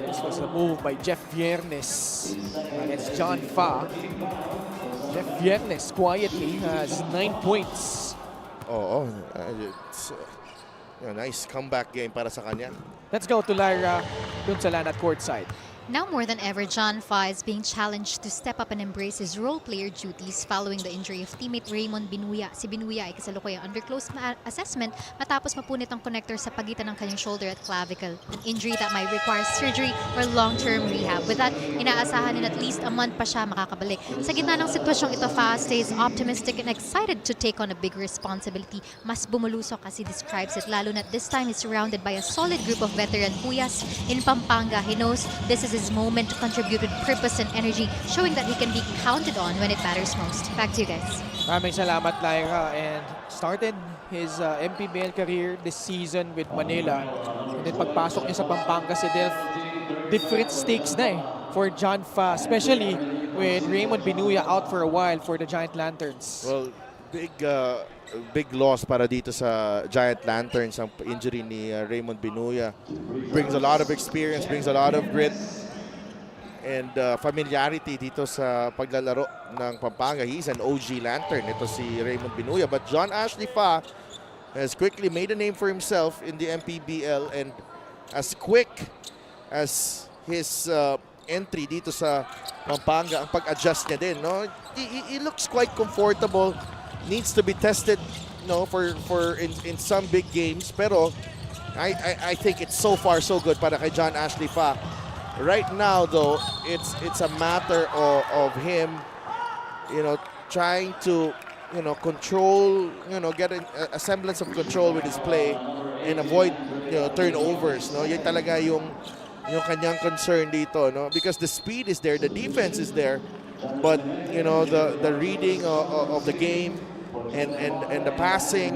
This was a move by Jeff Vieres against John Fa. Jeff Vieres quietly has 9 points. It's a nice comeback game para sa kanya. Let's go to Lyra dun sa Lanat courtside. Now more than ever, John Fa is being challenged to step up and embrace his role player duties following the injury of teammate Raymond Binuya. Si Binuya ay kasalukuyang under close assessment matapos mapunit ang connector sa pagitan ng kanyang shoulder at clavicle. An injury that might require surgery or long-term rehab. With that, inaasahan in at least a month pa siya makakabalik. Sa gitna ng sitwasyong ito, Fa stays optimistic and excited to take on a big responsibility. Mas bumulusok as he describes it, lalo na this time he's surrounded by a solid group of veteran puyas in Pampanga. He knows this is his moment to contribute with purpose and energy, showing that he can be counted on when it matters most. Back to you guys. Maraming salamat, Lyra. And started his MPBL career this season with Manila. And then pagpasok niya sa Pampanga si Delph, different stakes na for John Fa, especially with Raymond Binuya out for a while for the Giant Lanterns. Well, big loss para dito sa Giant Lanterns ang injury ni Raymond Binuya. Brings a lot of experience, brings a lot of grit and familiarity dito sa paglalaro ng Pampanga. He's an OG Lantern. Ito si Raymond Binuya. But John Ashley Fa has quickly made a name for himself in the MPBL, and as quick as his entry dito sa Pampanga, ang pag-adjust niya din. No? He looks quite comfortable. Needs to be tested, for in some big games. Pero I think it's so far so good para kay John Ashley Fa. Right now, though, it's a matter of him, trying to, control, get a semblance of control with his play and avoid, turnovers. No, yan talaga yung kanyang concern dito, no, because the speed is there, the defense is there, but the reading of the game and the passing,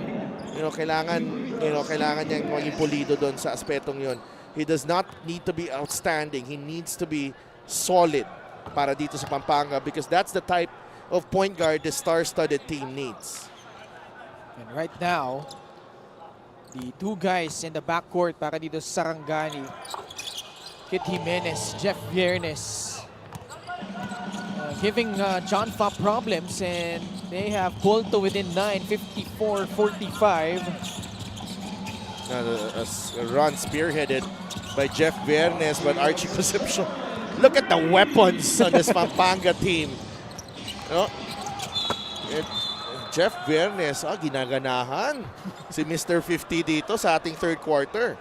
kailangan niyang maging pulido doon sa aspetong yon. He does not need to be outstanding. He needs to be solid para dito sa Pampanga, because that's the type of point guard the star-studded team needs. And right now, the two guys in the backcourt para dito sa Sarangani, Kit Jimenez, Jeff Vieres, giving John Fa problems, and they have pulled to within 9, 54-45. A run spearheaded by Jeff Vieres, but Archie Concepcion. Look at the weapons on this Pampanga team. Jeff Vieres, ginaganahan si Mr. 50 dito sa ating third quarter.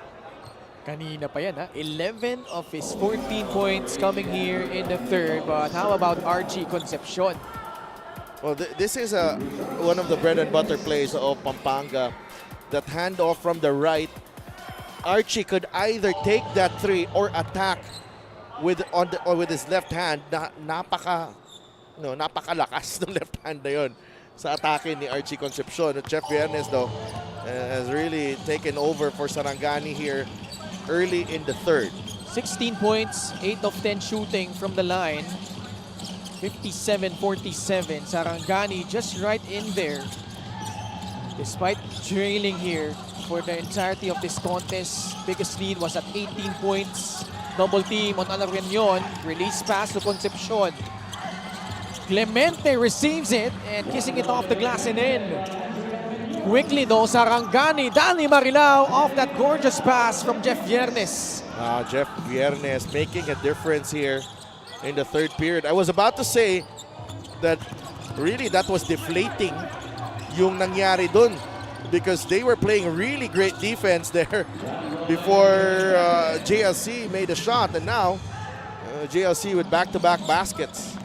Kanina pa yan, 11 of his 14 points coming here in the third. But how about Archie Concepcion? Well, this is one of the bread and butter plays of Pampanga. That handoff from the right, Archie could either take that three or attack with his left hand. Napakalakas ng left hand na yun sa atake ni Archie Concepcion. Jeff Vieres, though, has really taken over for Sarangani here early in the third. 16 points, 8 of 10 shooting from the line. 57-47. Sarangani just right in there. Despite trailing here for the entirety of this contest, biggest lead was at 18 points. Double team on Alareñon. Release pass to Concepcion. Clemente receives it and kissing it off the glass and in. Quickly though, Sarangani, Danny Marilao off that gorgeous pass from Jeff Vieres. Jeff Vieres making a difference here in the third period. I was about to say that really that was deflating yung nangyari dun because they were playing really great defense there before JLC made a shot, and now JLC with back-to-back baskets.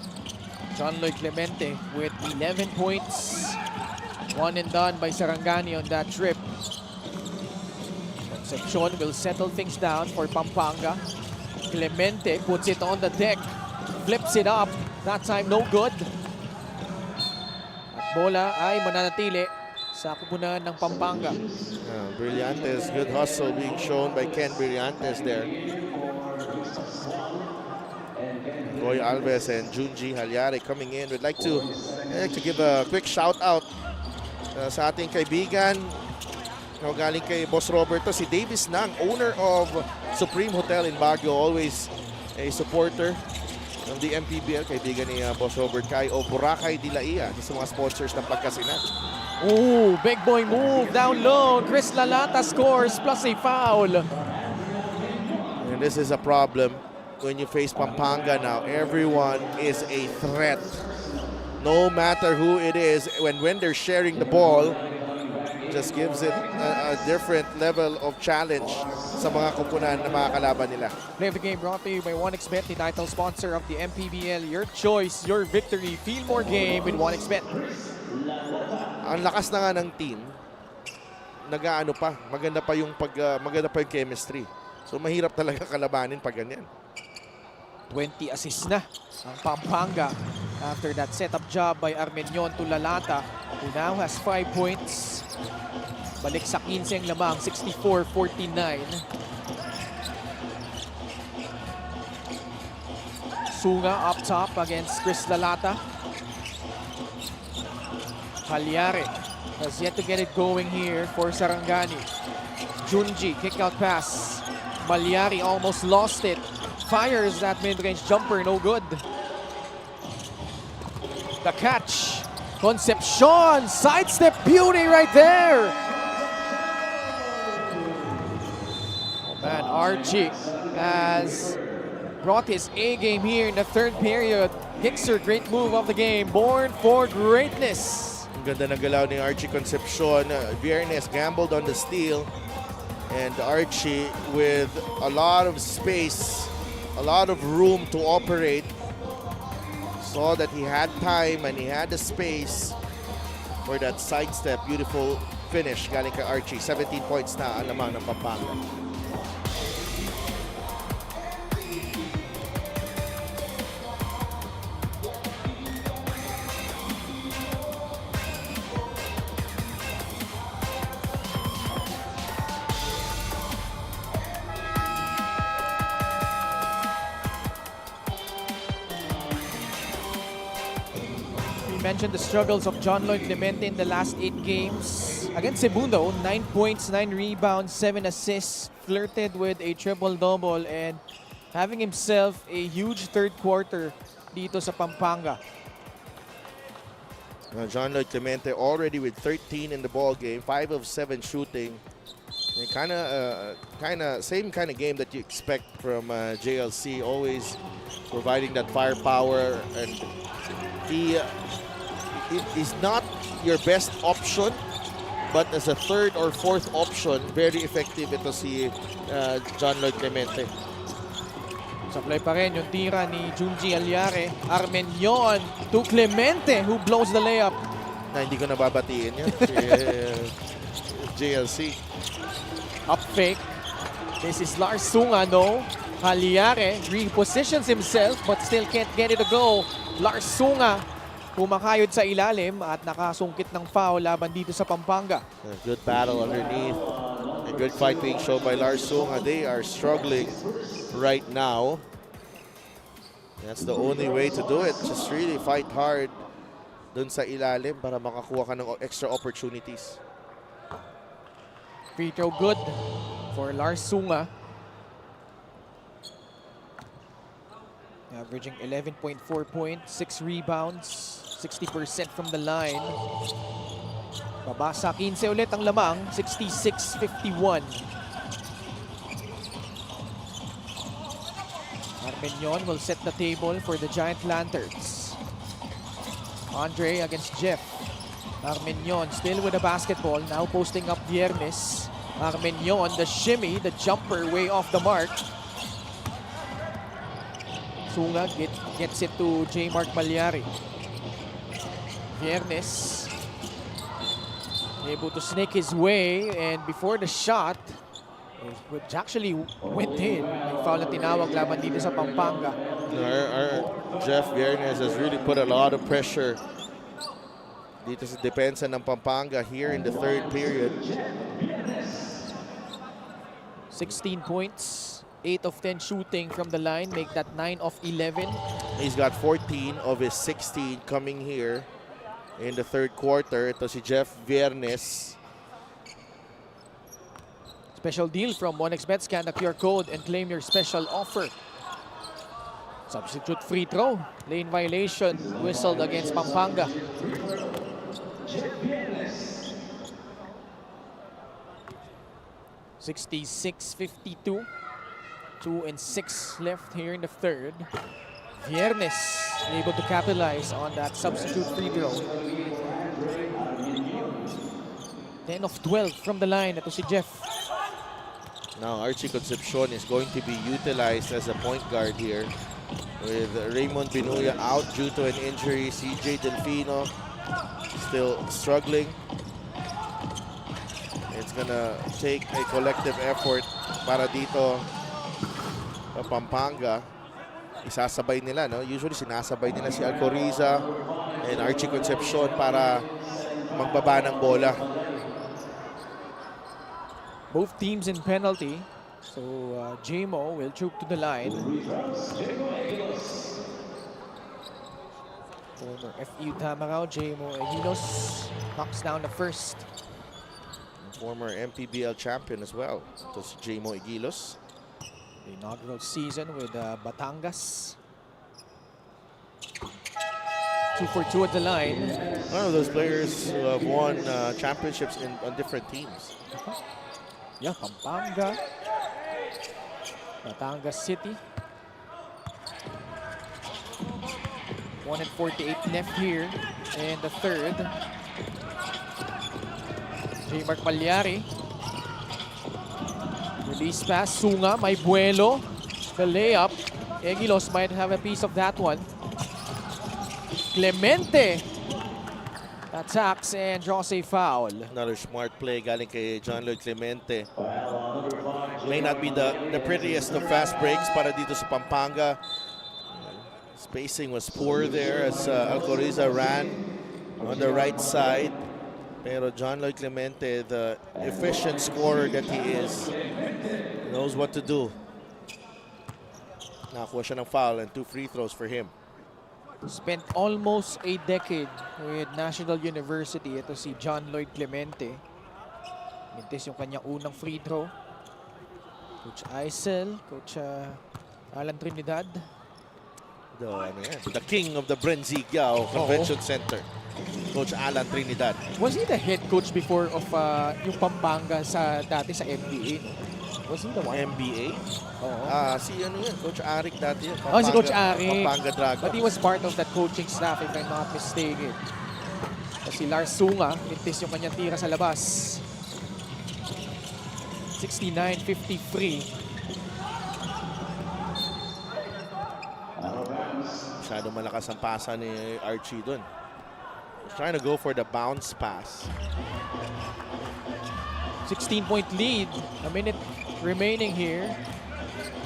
John Lloyd Clemente with 11 points. One and done by Sarangani on that trip. Concepcion will settle things down for Pampanga. Clemente puts it on the deck. Flips it up. That time no good. At bola ay mananatili sa kupunan ng Pampanga. Brillantes, good hustle being shown by Ken Brillantes there. Roy Alves and Junji Halyare coming in. We'd like to give a quick shout out sa ating kaibigan. Galing kay Boss Roberto, si Davis Nang, owner of Supreme Hotel in Baguio, always a supporter ng the MPBL. Kaibigan ni Boss Robert Kai o Boracay Dilaia, sa mga sponsors ng Pagkasinan. Ooh, big boy move down low. Chris Lalata scores plus a foul. And this is a problem when you face Pampanga now. Everyone is a threat. No matter who it is, when they're sharing the ball, just gives it a different level of challenge sa mga kupunan na mga kalaban nila. Play of the game brought to you by 1xBet, the title sponsor of the MPBL. Your choice, your victory. Feel more game with 1xBet. Ang lakas na nga ng team, nag-aano pa, maganda pa yung chemistry. So mahirap talaga kalabanin pag ganyan. 20 assists na ang Pampanga after that setup job by Armenion to Lalata, who now has 5 points. Balik sa 15 ang lamang, 64-49. Sunga up top against Chris Lalata. Halyare has yet to get it going here for Sarangani. Junji, kick out pass. Malyari almost lost it. Fires that mid-range jumper, no good. The catch. Concepcion, sidestep beauty right there. Oh man, Archie has brought his A game here in the third period. Hickser, great move of the game, born for greatness. Ang ganda ng galaw ni Archie Concepcion. Vieres gambled on the steal. And Archie with a lot of space, a lot of room to operate. Saw that he had time and he had the space for that sidestep. Beautiful finish galing kay Archie. 17 points na ang lamang ng Pampanga. Mentioned the struggles of John Lloyd Clemente in the last 8 games. Against Cebu though, 9 points, 9 rebounds, 7 assists, flirted with a triple-double and having himself a huge third quarter dito sa Pampanga. John Lloyd Clemente already with 13 in the ball game, 5 of 7 shooting. Kind of same kind of game that you expect from JLC, always providing that firepower, and he's not your best option, but as a third or fourth option, very effective ito si John Lloyd Clemente. Supply pa rin yung tira ni Junji Halyare. Armenion to Clemente, who blows the layup. Na hindi ko nababatiin yan. JLC. Up fake. This is Lars Sunga, no? Halyare repositions himself but still can't get it to go. Lars Sunga kumakayod sa ilalim at nakasungkit ng foul laban dito sa Pampanga. A good battle underneath. A good fight being shown by Lars Sunga. They are struggling right now. That's the only way to do it. Just really fight hard dun sa ilalim para makakuha ka ng extra opportunities. Free throw good for Lars Sunga. Averaging 11.4 points, 6 rebounds, 60% from the line. Babasa 15 ulit ang lamang, 66-51. Armenion will set the table for the Giant Lanterns. Andre against Jeff. Armenion still with the basketball, now posting up Vieres. Armenion, the shimmy, the jumper way off the mark. Sunga gets it to J. Mark Malyari. Vieres able to snake his way, and before the shot, which actually went in, may foul na tinawag laban dito sa Pampanga. Our Jeff Vieres has really put a lot of pressure dito sa depensa ng Pampanga here in the third period. 16 points, 8 of 10 shooting from the line, make that 9 of 11. He's got 14 of his 16 coming here in the third quarter. Ito si Jeff Vieres. Special deal from 1xBet. Scan the QR code and claim your special offer. Substitute free throw. Lane violation whistled against Pampanga. (66-52). 2 and 6 left here in the third. Vieres able to capitalize on that substitute free throw. 10 of 12 from the line. Ito si Jeff. Now Archie Concepcion is going to be utilized as a point guard here, with Raymond Binuya out due to an injury. CJ Delfino still struggling. It's gonna take a collective effort para dito sa Pampanga. Isasabay nila, no? Usually sinasabay nila si Alcoriza and Archie Concepcion para magbaba ng bola. Both teams in penalty. So JMO will troop to the line. Former FU Tamaraw, JMO Aguilos knocks down the first. Former MPBL champion as well. Ito si JMO Aguilos. The inaugural season with Batangas. 2 for 2 at the line. One of those players who have won championships on different teams. Yeah, Pampanga, Batangas City. 1 and 48 left here, and the third. J. Mark Malyari. Release pass, Sunga, may buelo. The layup, Aguilos might have a piece of that one. Clemente attacks and draws a foul. Another smart play galing kay John Lloyd Clemente. May not be the prettiest of fast breaks para dito sa Pampanga. Spacing was poor there as Alcoriza ran on the right side. Pero John Lloyd Clemente, the efficient scorer that he is, knows what to do. Nakakuha siya ng foul and 2 free throws for him. Spent almost a decade with National University. Ito si John Lloyd Clemente. Mintis yung kanyang unang free throw. Coach Aisel, Coach Alan Trinidad. The king of the Brenzigiao Convention Center, Coach Alan Trinidad. Was he the head coach before of yung Pampanga dati sa NBA? Was he the one? NBA? Oo. Si Coach Arik dati. Si Coach Arik. Pampanga Dragons. But he was part of that coaching staff if I'm not mistaken. Si Lars Sunga, mintis yung kanyang tira sa labas. 69-53. Masyado malakas ang pasa ni Archie dun. He's trying to go for the bounce pass. 16-point lead. A minute remaining here.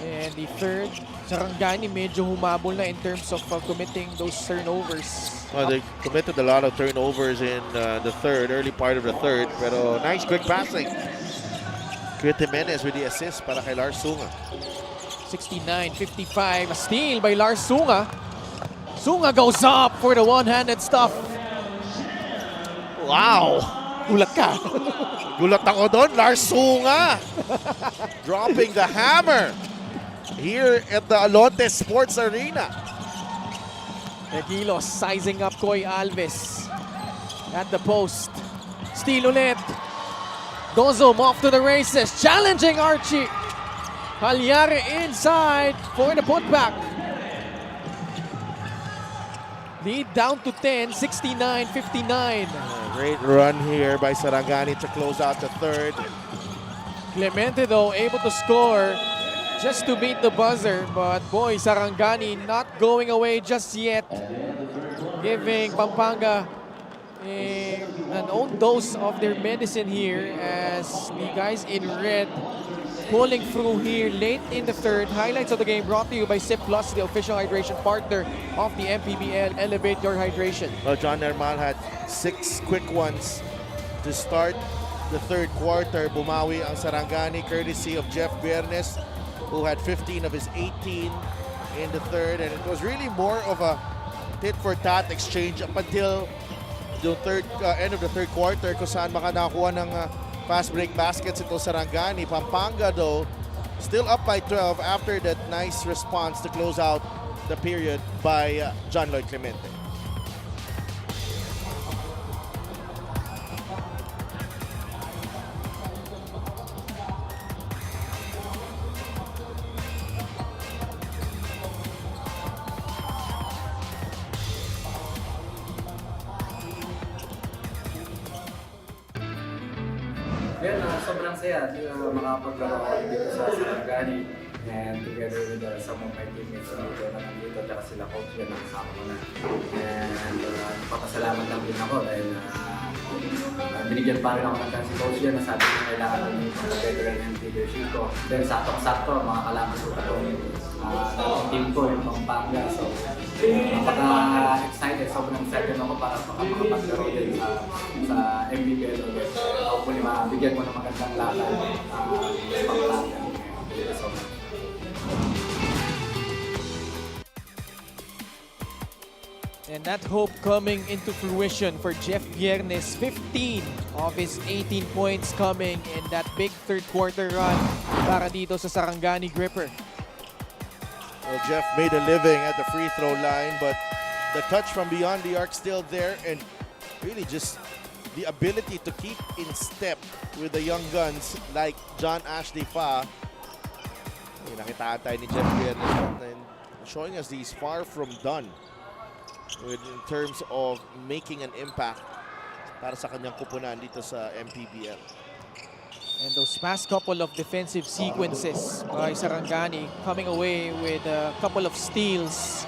And the third, Sarangani medyo humabol na in terms of committing those turnovers. Well, they committed a lot of turnovers in the third, early part of the third. Pero nice quick passing. Kuya Jimenez with the assist para kay Lars Sunga. 69-55. A steal by Lars Sunga. Sunga goes up for the one-handed stuff. Wow! Ulat ka. Gulat ako doon, Lars Sunga. Dropping the hammer here at the Alonte Sports Arena. Aguilos sizing up Koy Alves at the post. Steal ulit. Dozum off to the races, challenging Archie. Malyari inside for the putback. Lead down to 10, 69-59. Great run here by Sarangani to close out the third. Clemente though able to score just to beat the buzzer, but boy, Sarangani not going away just yet, giving Pampanga an own dose of their medicine here as the guys in red pulling through here late in the third. Highlights of the game brought to you by Sip Plus, the official hydration partner of the MPBL. Elevate your hydration. Well, John Nermal had 6 quick ones to start the third quarter. Bumawi ang Sarangani courtesy of Jeff Vieres, who had 15 of his 18 in the third. And it was really more of a tit-for-tat exchange up until the end of the third quarter kung saan makanakuha ng fast break baskets ito Sarangani. Pampanga though still up by 12 after that nice response to close out the period by John Lloyd Clemente. Yan, sobrang saya makapaglaro ako dito sa Sarangani and together with some of my teammates dito na nandito at sila coach yan nakasama ko na. And papasalamat lang din ako dahil binigyan pa rin ako ng chance si coach yan na sabi niya kailangan ng veteran and leadership ko. Then sakto-sakto mga kalaban ko itong team ko, yung Pampanga. So napaka-excited, sobrang excited ako para makapaglaro din sa MPBL ulit. Hopefully mabigyan mo ng magandang laban sa Pampanga. Thank you so much. And that hope coming into fruition for Jeff Vieres. 15 of his 18 points coming in that big third quarter run para dito sa Sarangani Gripper. Well, Jeff made a living at the free throw line, but the touch from beyond the arc still there, and really just the ability to keep in step with the young guns like John Ashley Fa. Nakita tayo ni Jeff Vieres and showing us he's far from done in terms of making an impact para sa kanyang kupunan dito sa MPBL. And those past couple of defensive sequences by Sarangani coming away with a couple of steals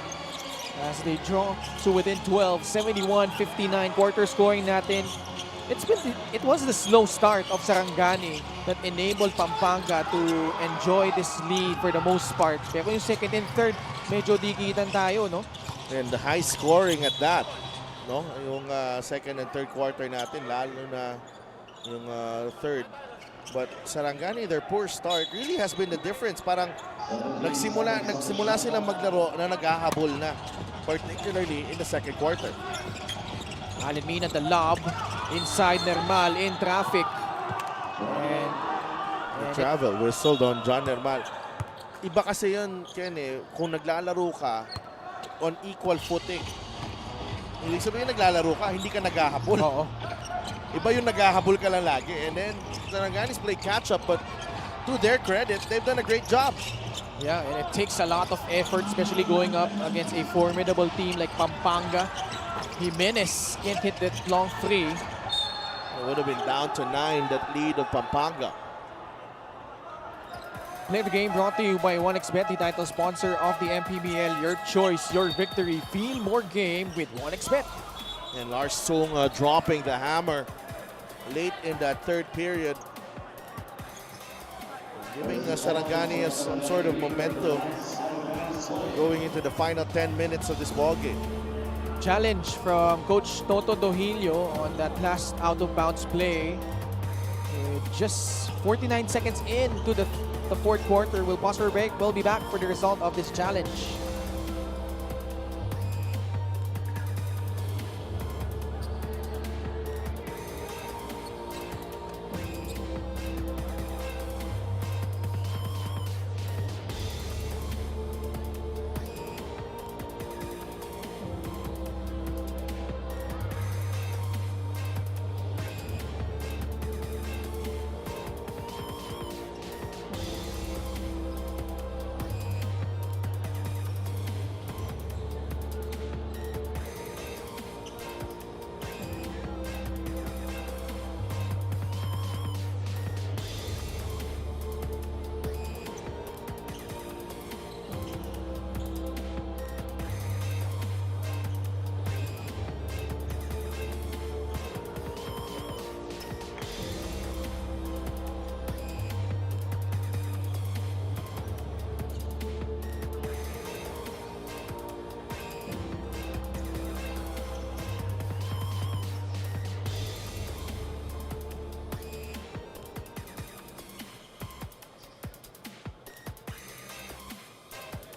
as they draw to within 12, 71-59 quarter scoring natin. It was the slow start of Sarangani that enabled Pampanga to enjoy this lead for the most part. Pero yung second and third, medyo dikitan tayo, no? And the high scoring at that, no? Yung second and third quarter natin, lalo na yung third. But Sarangani, their poor start really has been the difference. Parang nagsimula silang maglaro na naghahabol na, particularly in the second quarter. Alinmina the lob inside Nermal in traffic. And Travel whistled on John Nermal. Iba kasi yun, Ken, kung naglalaro ka on equal footing. Ibig sabihin naglalaro ka, hindi ka naghahabol. Oo. Iba yung naghahabol ka lang lagi. And then Sarangani's play catch up, but to their credit, they've done a great job. Yeah, and it takes a lot of effort, especially going up against a formidable team like Pampanga. Jimenez can't hit that long three. It would have been down to 9, that lead of Pampanga. Play the game brought to you by 1xBet, the title sponsor of the MPBL. Your choice, your victory. Feel more game with 1xBet. And Lars Sung dropping the hammer late in that third period, giving Sarangani some sort of momentum going into the final 10 minutes of this ball game. Challenge from Coach Toto Dohilio on that last out-of-bounds play. Just 49 seconds into the fourth quarter. We'll pause for a break. We'll be back for the result of this challenge.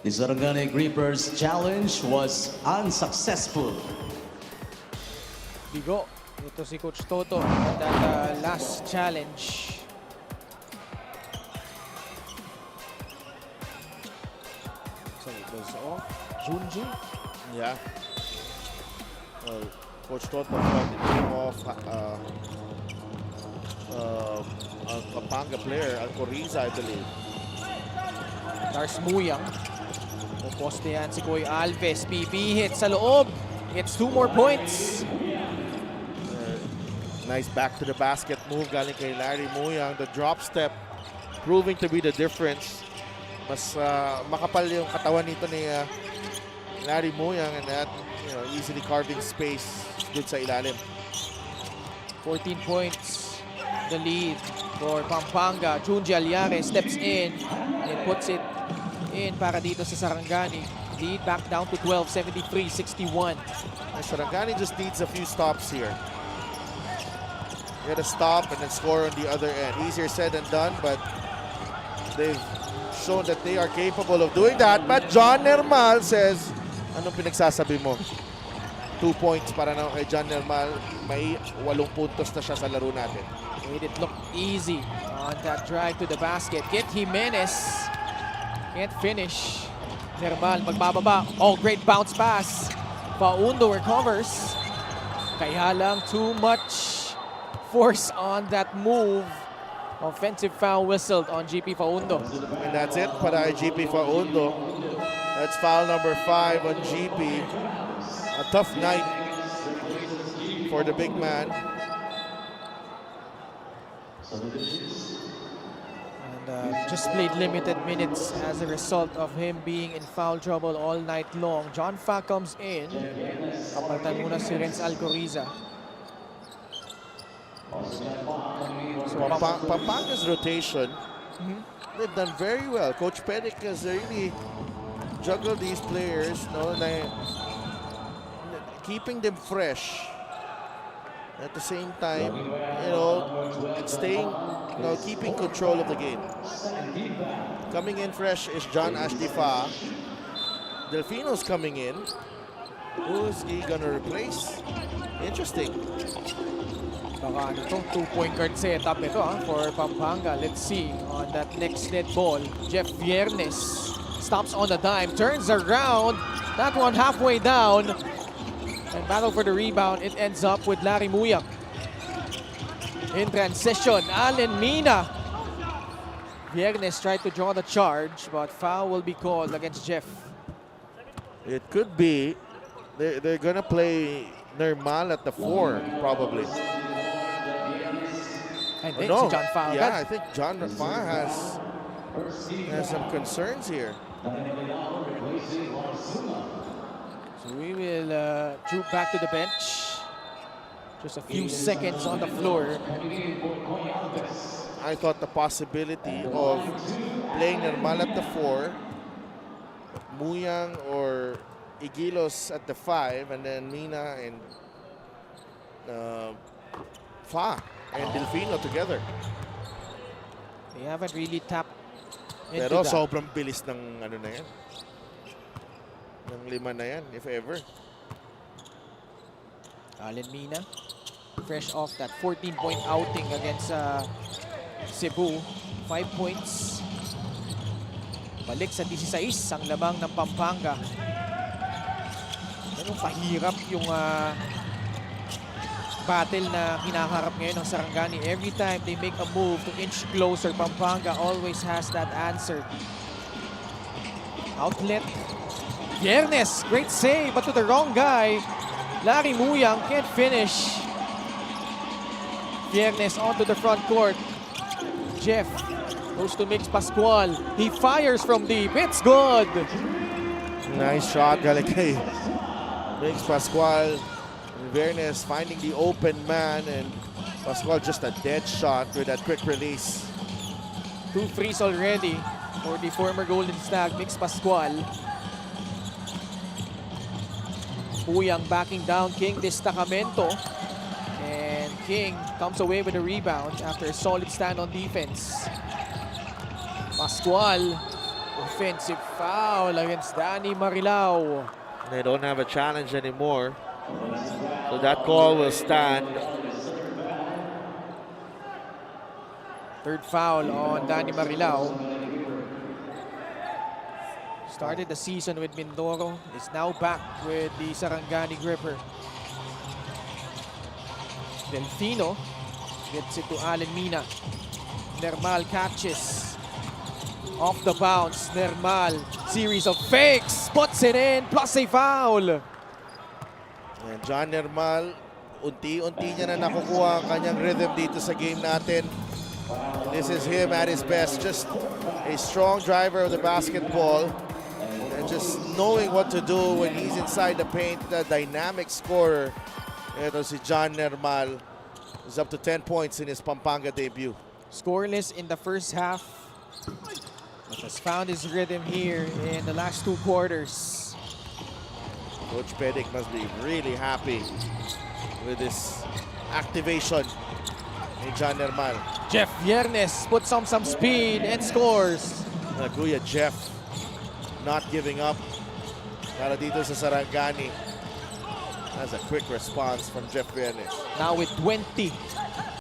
The Sarangani Grippers challenge was unsuccessful. Bigo. Ito si Coach Toto at that last challenge. So it was off. Junji. Yeah. Well, Coach Toto thought it came off a Pampanga player, Alcoriza, I believe. Lars Muyang. Poposte yan si Koy Alves. PB hit sa loob. Gets 2 more points. Nice back to the basket move galing kay Larry Muyang. The drop step proving to be the difference. Mas makapal yung katawan nito ni Larry Muyang, and that, easily carving space good sa ilalim. 14 points. The lead for Pampanga. Junji Aliare steps in and puts it in para dito sa Sarangani. Lead back down to 12, 73-61. Sarangani just needs a few stops here. Get a stop and then score on the other end. Easier said than done, but they've shown that they are capable of doing that. But John Nermal says, anong pinagsasabi mo? 2 points para na kay John Nermal. May 8 puntos na siya sa laro natin. Made it look easy on that drive to the basket. Get Jimenez. Can't finish. Nermal magbababa. Oh, great bounce pass. Paundo recovers. Kaya lang too much force on that move. Offensive foul whistled on GP Paundo. And that's it para kay GP Paundo. That's foul number 5 on GP. A tough night for the big man. And just played limited minutes as a result of him being in foul trouble all night long. John Fa comes in. Kapalitan muna si Renz Alcoriza. So Pampanga's rotation, they've done very well. Coach Pedic has really juggled these players, keeping them fresh. At the same time, keeping control of the game. Coming in fresh is John Ashtifa. Delfino's coming in. Who's he gonna replace? Interesting. Baka itong 2-point guard setup ito for Pampanga. Let's see on that next net ball. Jeff Vieres stops on the dime, turns around. That one halfway down. And battle for the rebound, it ends up with Larry Muyang. In transition, Allen Mina. Viernes tried to draw the charge, but foul will be called against Jeff. It could be. They're gonna play Nermal at the 4, probably. I think si John Fa. Yeah, I think John Fa has some concerns here. So we will troop back to the bench. Just a few seconds on the floor. I thought the possibility of playing Nermal at the 4, Muyang or Igilos at the 5, and then Mina and Fa and Delfino together. They haven't really tapped into Pero that. sobrang bilis ng ano na yan. Ng 5 na yan, if ever. Allen Mina, fresh off that 14-point outing against Cebu. 5 points. Balik sa 16 ang lamang ng Pampanga. Ganun pahirap yung battle na hinaharap ngayon ng Sarangani. Every time they make a move to inch closer, Pampanga always has that answer. Outlet. Viernes, great save, but to the wrong guy. Larry Muyang can't finish. Viernes onto the front court. Jeff goes to Mix Pascual. He fires from deep. It's good. Nice shot galing kay Mix Pascual. Viernes finding the open man, and Pascual just a dead shot with that quick release. 2 frees already for the former Golden Stag, Mix Pascual. Muyang backing down King Destacamento. And King comes away with a rebound after a solid stand on defense. Pascual Offensive foul against Danny Marilao. They don't have a challenge anymore. So that call will stand. Third foul on Danny Marilao. Started the season with Mindoro. Is now back with the Sarangani gripper. Delfino gets it to Allen Mina. Nermal catches. Off the bounce. Nermal. Series of fakes. Puts it in. Plus a foul. And John Nermal, unti-unti niya na nakukuha ang kanyang rhythm dito sa game natin. And this is him at his best. Just a strong driver of the basketball. And just knowing what to do when he's inside the paint. The dynamic scorer. Ito si John Nermal. He's up to 10 points in his Pampanga debut. Scoreless in the first half, but has found his rhythm here in the last 2 quarters. Coach Pedic must be really happy with this activation ni John Nermal. Jeff Vieres puts on some speed and scores. Kuya Jeff not giving up para dito sa Sarangani. That's a quick response from Jeff Vieres. Now with 20